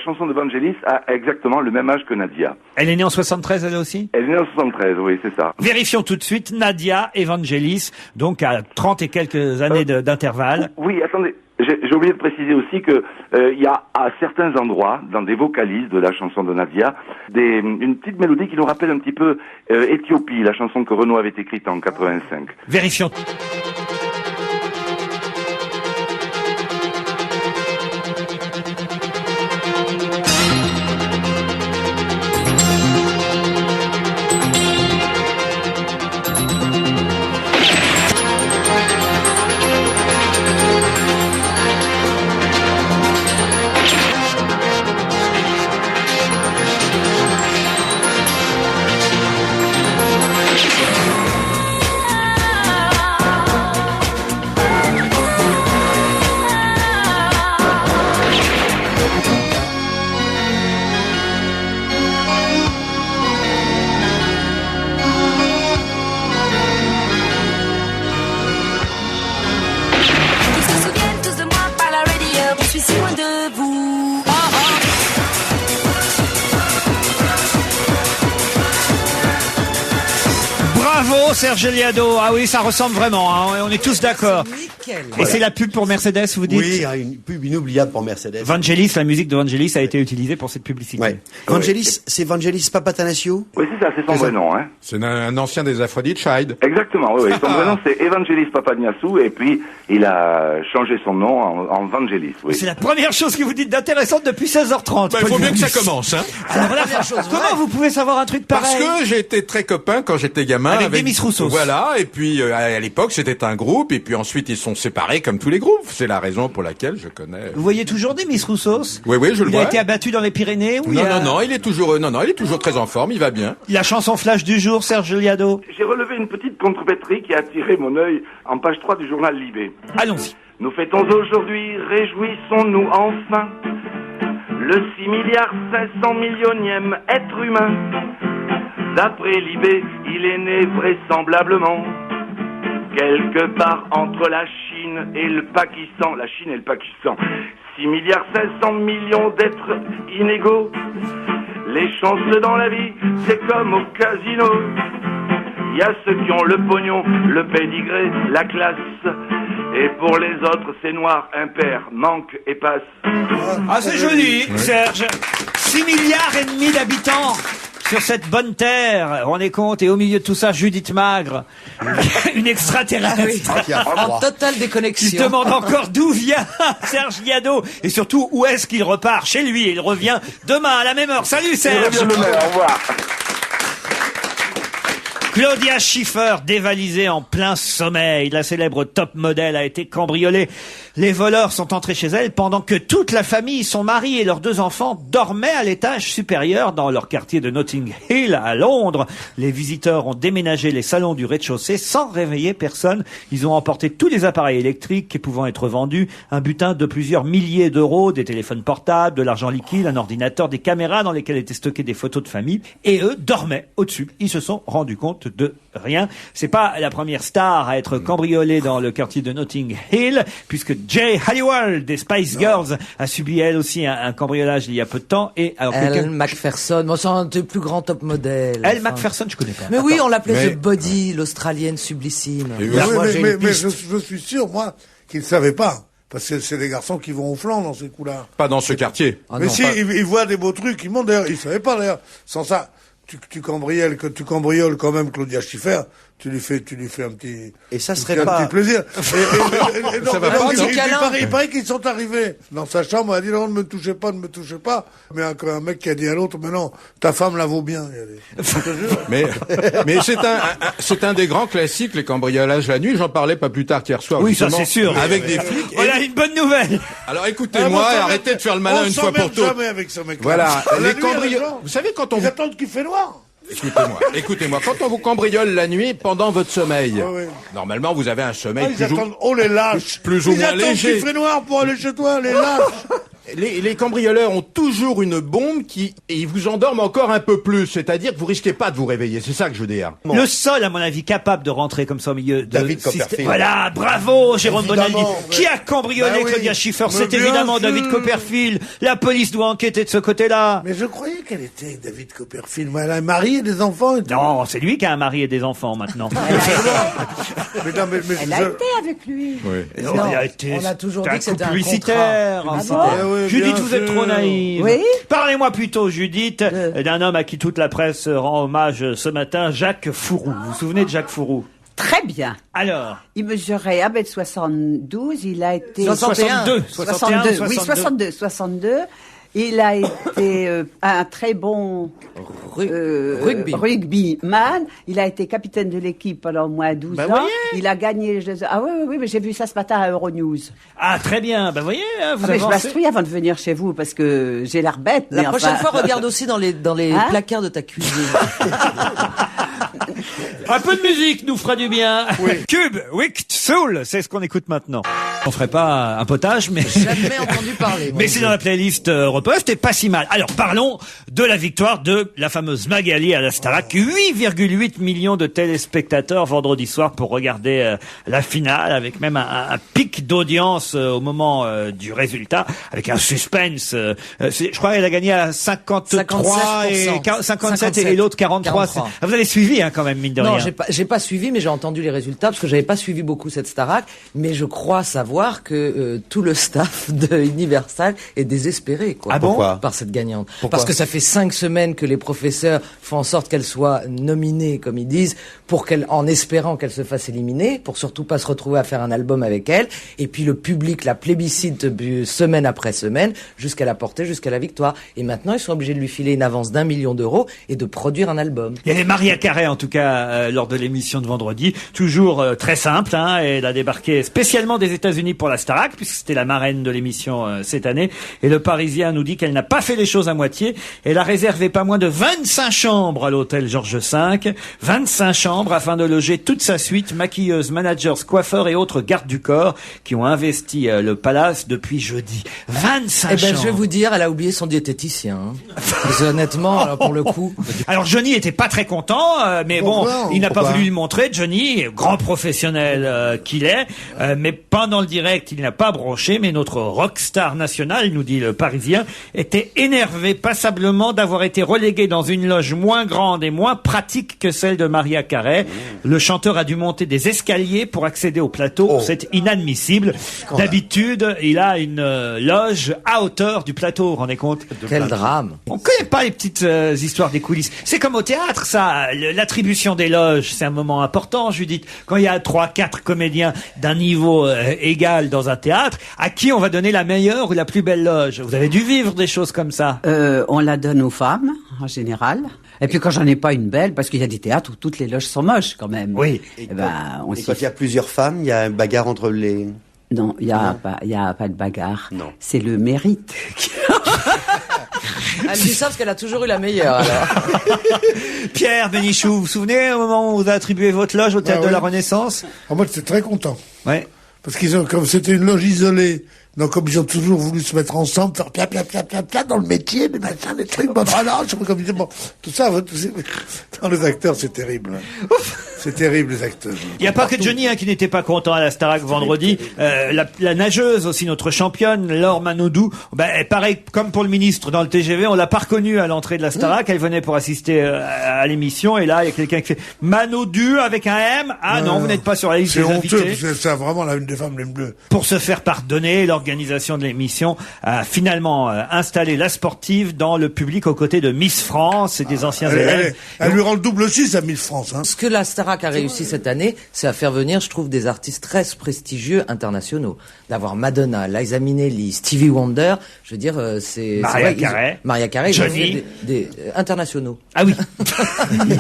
chanson de Vangelis a exactement le même âge que Nadia. Elle est née en 73, elle aussi? Elle est née en 73, oui, c'est ça. Vérifions tout de suite, Nadia et Vangelis, donc à 30 et quelques années d'intervalle. Oui, attendez. J'ai oublié de préciser aussi que il y a à certains endroits, dans des vocalises de la chanson de Nadia, une petite mélodie qui nous rappelle un petit peu Éthiopie, la chanson que Renaud avait écrite en 85. Vérifions. Bravo Serge Liado. Ah oui, ça ressemble vraiment, hein. On est tous d'accord. Et c'est la pub pour Mercedes, vous dites? Oui, une pub inoubliable pour Mercedes. Vangelis, la musique de Vangelis a été utilisée pour cette publicité. Ouais. Vangelis, c'est Vangelis Papathanassiou? Oui, c'est ça, c'est son vrai nom, hein. C'est un ancien des Aphrodite Child. Exactement, oui. Son vrai nom, c'est Evangelis Papathanassiou, et puis il a changé son nom en Vangelis, oui. C'est la première chose que vous dites d'intéressante depuis 16h30. Bah, il faut bien que ça commence, hein. Alors là, comment vous pouvez savoir un truc pareil? Parce que j'ai été très copain quand j'étais gamin. Avec Demis Roussos. Voilà, et puis à l'époque c'était un groupe, et puis ensuite ils sont séparés comme tous les groupes. C'est la raison pour laquelle je connais. Vous voyez toujours Demis Roussos? Oui, je le vois. Il a été abattu dans les Pyrénées ou Non, il est toujours, il est toujours très en forme, il va bien. La chanson flash du jour, Serge Liado. J'ai relevé une petite contrepétrie qui a attiré mon œil en page 3 du journal Libé. Allons-y. Nous fêtons aujourd'hui, réjouissons-nous enfin, le 6 milliards 500 millionième être humain. D'après Libé, il est né vraisemblablement quelque part entre la Chine et le Pakistan. La Chine et le Pakistan. 6 milliards 500 millions d'êtres inégaux. Les chances dans la vie, c'est comme au casino. Il y a ceux qui ont le pognon, le pédigré, la classe. Et pour les autres, c'est noir, impair, manque et passe. Ah, c'est joli, Serge. 6 milliards et demi d'habitants sur cette bonne terre. On est compte. Et au milieu de tout ça, Judith Magre, une extraterrestre. En totale déconnexion. Il se demande encore d'où vient Serge Liado. Et surtout, où est-ce qu'il repart chez lui. Et il revient demain à la même heure. Salut Serge. Au revoir. Claudia Schiffer, dévalisée en plein sommeil. La célèbre top modèle a été cambriolée. Les voleurs sont entrés chez elle pendant que toute la famille, son mari et leurs 2 enfants dormaient à l'étage supérieur dans leur quartier de Notting Hill à Londres. Les visiteurs ont déménagé les salons du rez-de-chaussée sans réveiller personne. Ils ont emporté tous les appareils électriques pouvant être vendus, un butin de plusieurs milliers d'euros, des téléphones portables, de l'argent liquide, un ordinateur, des caméras dans lesquelles étaient stockées des photos de famille. Et eux dormaient au-dessus. Ils se sont rendus compte de rien. C'est pas la première star à être cambriolée dans le quartier de Notting Hill, puisque Jay Halliwell des Spice Girls a subi elle aussi un cambriolage il y a peu de temps. Et alors Elle Macpherson, moi c'est un des plus grands top modèles. Elle Macpherson, je connais pas. Mais oui, on l'appelait The Body, l'Australienne sublissime. Mais je suis sûr, moi, qu'ils ne savaient pas. Parce que c'est des garçons qui vont au flanc dans ces coups-là. Pas dans ce quartier. Mais si, ils voient des beaux trucs, ils montent d'ailleurs, ils savaient pas d'ailleurs. Sans ça, tu cambrioles quand même Claudia Schiffer, tu lui fais un petit... Et ça serait un pas... petit plaisir. Ça va pas, il paraît qu'ils sont arrivés dans sa chambre, elle a dit non, ne me touchez pas. Mais un mec qui a dit à l'autre, mais non, ta femme la vaut bien. Mais c'est un des grands classiques, les cambriolages la nuit. J'en parlais pas plus tard qu'hier soir. Oui, ça c'est sûr. Avec des flics. Voilà une bonne nouvelle. Alors écoutez-moi et arrêtez de faire le malin une fois pour toutes. Jamais avec ce mec-là. Voilà. Les cambriolages. Vous savez quand on Ils attendent qu'il fait noir. Écoutez-moi, quand on vous cambriole la nuit pendant votre sommeil, oui. Normalement vous avez un sommeil ils attendent, les lâches. plus ou moins léger. Ils attendent qu'il fait noir pour aller chez toi, les lâches. les cambrioleurs ont toujours une bombe et ils vous endorment encore un peu plus. C'est-à-dire que vous risquez pas de vous réveiller. C'est ça que je veux dire. Le seul, à mon avis, capable de rentrer comme ça au milieu de... David Copperfield. Voilà, bravo, Jérôme Évidemment, Bonaldi. ouais. Qui a cambriolé Claudia Schiffer? C'est évidemment David Copperfield. La police doit enquêter de ce côté-là. Mais je croyais qu'elle était avec David Copperfield. Elle a un mari et des enfants et tout. Non, c'est lui qui a un mari et des enfants maintenant. Elle a été avec lui. Oui. Non, il a été... On a toujours c'est dit un que c'était un publicitaire. contrat. Enfin. Ah bon Judith, bien vous êtes sûr. trop naïve. Oui. Parlez-moi plutôt, Judith, d'un homme à qui toute la presse rend hommage ce matin, Jacques Fourou. Vous vous souvenez de Jacques Fourou? Très bien. Alors, Il mesurait 1m72, il a été... 62. 62. Il a été un très bon rugbyman. Il a été capitaine de l'équipe pendant au moins 12 ans. Voyez. Il a gagné... Ah oui, mais j'ai vu ça ce matin à Euronews. ah très bien, ben voyez, hein, vous Mais je avancez. m'instruis avant de venir chez vous parce que j'ai l'air bête. La mais prochaine enfin- fois, regarde aussi dans les Hein placards de ta cuisine. Un peu de musique nous fera du bien. Cube, Wicked Soul, c'est ce qu'on écoute maintenant. On ferait pas un potage, mais... Jamais entendu parler. moi. Mais c'est dans la playlist Repost et pas si mal. Alors parlons de la victoire de la fameuse Magali à la Starac. 8,8 millions de téléspectateurs vendredi soir pour regarder la finale, avec même un pic d'audience au moment du résultat, avec un suspense. Je crois qu'elle a gagné à 53 et 57 et l'autre 43. 43. Vous avez suivi quand même, mine de Non, rien. j'ai pas suivi, mais j'ai entendu les résultats parce que j'avais pas suivi beaucoup cette Starac. Mais je crois savoir que tout le staff de Universal est désespéré, quoi. Ah bon? Pourquoi? Par cette gagnante. Pourquoi? Parce que ça fait 5 semaines que les professeurs font en sorte qu'elle soit nominée, comme ils disent, en espérant qu'elle se fasse éliminer, pour surtout pas se retrouver à faire un album avec elle. Et puis le public la plébiscite semaine après semaine jusqu'à la portée, jusqu'à la victoire. Et maintenant, ils sont obligés de lui filer une avance d'1 million d'euros et de produire un album. Il y avait Maria Carré, en tout cas, lors de l'émission de vendredi. Toujours très simple, hein. Elle a débarqué spécialement des États-Unis pour la Starac, puisque c'était la marraine de l'émission cette année. Et le Parisien nous dit qu'elle n'a pas fait les choses à moitié. Elle a réservé pas moins de 25 chambres à l'hôtel Georges V. 25 chambres afin de loger toute sa suite, maquilleuses, managers, coiffeurs et autres gardes du corps qui ont investi le palace depuis jeudi. 25 Eh ben, chambres. je vais vous dire, elle a oublié son diététicien. Hein. Parce que, honnêtement, alors, pour le coup. Alors Johnny était pas très content, mais Pourquoi? bon, il n'a pas Pourquoi? voulu le montrer. Johnny, grand professionnel qu'il est, mais pendant le direct, il n'a pas bronché. Mais notre rockstar national, nous dit le Parisien, était énervé passablement d'avoir été relégué dans une loge moins grande et moins pratique que celle de Maria Carré. Le chanteur a dû monter des escaliers pour accéder au plateau. Oh. C'est inadmissible. D'habitude, il a une loge à hauteur du plateau. Vous vous rendez compte? Quel drame. On connaît pas les petites histoires des coulisses. C'est comme au théâtre, ça. L'attribution des loges, c'est un moment important, Judith. Quand il y a 3-4 comédiens d'un niveau égal dans un théâtre, à qui on va donner la meilleure ou la plus belle loge? Vous avez dû vivre des choses comme ça. On la donne aux femmes, en général. Et puis quand j'en ai pas une belle, parce qu'il y a des théâtres où toutes les loges sont moches, quand même. Oui. Eh ben, on Et s'y quand il y a plusieurs femmes, il y a une bagarre entre les... Non, il y a pas de bagarre. Non. C'est le mérite. Elle dit ça parce qu'elle a toujours eu la meilleure, alors. Pierre Bénichou, vous vous souvenez au moment où vous avez attribué votre loge au théâtre Ah de la oui. Renaissance? En moi, j'étais très content. Ouais. Parce qu'ils ont, comme c'était une loge isolée, donc comme ils ont toujours voulu se mettre ensemble, faire pia dans le métier, des machins, des trucs, bon, comme ils disent, bon, tout ça, dans les acteurs, c'est terrible. C'est terrible, les acteurs. Il n'y a pas que Johnny qui n'était pas content à la Starac vendredi. La nageuse aussi, notre championne, Laure Manodou. Pareil, comme pour le ministre dans le TGV, on l'a pas reconnue à l'entrée de la Starac. Elle venait pour assister à l'émission. Et là, il y a quelqu'un qui fait Manodou avec un M. Ah non, vous n'êtes pas sur la liste C'est des honteux, invités. c'est vraiment une des femmes les bleues. Pour se faire pardonner, l'organisation de l'émission a finalement installé la sportive dans le public aux côtés de Miss France et des anciens élèves. Elle lui rend le double 6 à Miss France, hein. Ce que la Starac a réussi cette année, c'est à faire venir, je trouve, des artistes très prestigieux internationaux. D'avoir Madonna, Liza Minnelli, Stevie Wonder, je veux dire, c'est... Maria c'est vrai, Carey. Maria Carey, ils ont Johnny. fait des internationaux. Ah oui. Non,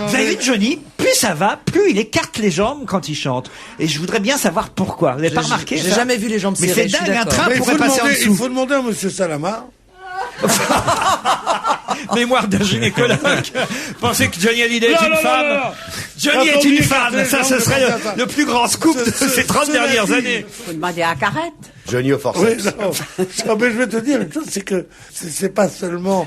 Vous avez vu Johnny, plus ça va, plus il écarte les jambes quand il chante. Et je voudrais bien savoir pourquoi. Vous n'avez pas remarqué J'ai ça? jamais vu les jambes Mais serrées, c'est je suis dingue, un d'accord. train Mais pourrait passer en il dessous. faut demander à monsieur Salamar. Mémoire d'un gynécologue. Pensez que Johnny Hallyday est Non, une non, femme. non, non. Johnny Quand est on une dit femme. écarter Ça, les ce jambes, serait c'est pas ça. le plus grand scoop de ces 30 C'est dernières la vie. années. Faut demander à Carrette. Johnny au forceps. Oui, non, mais je vais te dire une chose, c'est que c'est pas seulement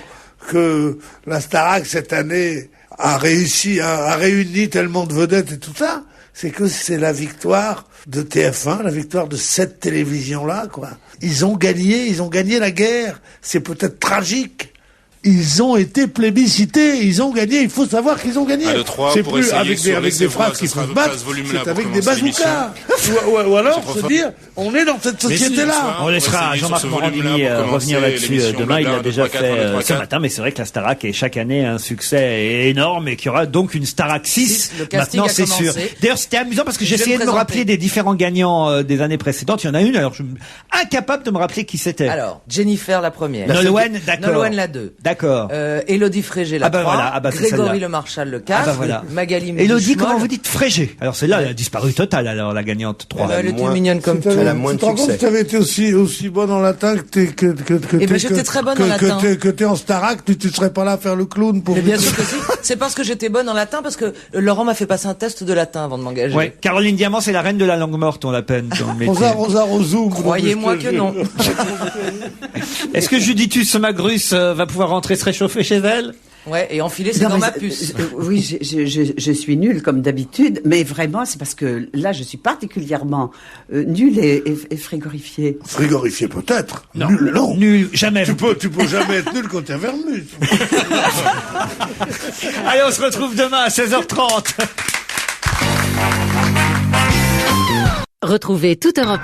que la Starac cette année a réuni tellement de vedettes et tout ça, c'est que c'est la victoire de TF1, la victoire de cette télévision-là, quoi. Ils ont gagné la guerre. C'est peut-être tragique. Ils ont été plébiscités, ils ont gagné, il faut savoir qu'ils ont gagné. C'est plus avec des phrases qui font se battre, c'est avec des bazookas. ou alors se dire, on est dans cette société-là. On laissera Jean-Marc Morandini revenir là-dessus demain, il l'a déjà fait ce matin, mais c'est vrai que la Starac est chaque année un succès énorme et qu'il y aura donc une Starac 6. Maintenant, c'est sûr. D'ailleurs, c'était amusant parce que j'essayais de me rappeler des différents gagnants des années précédentes. Il y en a une, alors je suis incapable de me rappeler qui c'était. Alors, Jennifer la première. Nolwenn, d'accord. Nolwenn la 2. D'accord. Élodie Frégé la 3. Voilà. Grégory Le Marchal le 4. Voilà. Magali Élodie, comment vous dites Frégé? Alors celle-là, elle a disparu total, alors la gagnante 3. Elle était mignonne comme tout. Elle a moins de succès. Tu avais été aussi bonne en latin j'étais très bonne en latin. Que t'es en Starac, tu serais pas là à faire le clown pour. Mais bien sûr que si. C'est parce que j'étais bonne en latin, parce que Laurent m'a fait passer un test de latin avant de m'engager. Ouais. Caroline Diamant, c'est la reine de la langue morte, on l'appelle dans le métier. Rosa Rosou. Croyez-moi que non. Est-ce que Juditus Magrus va pouvoir rentrer se réchauffer chez elle? Ouais, et enfiler ses gants à puce. Oui, je suis nulle comme d'habitude, mais vraiment, c'est parce que là, je suis particulièrement nulle et frigorifiée. Frigorifiée peut-être. Non. Nul, non. Nul, jamais. Tu peux jamais être nul quand t'es vermut. Allez, on se retrouve demain à 16h30. Retrouvez toute Europe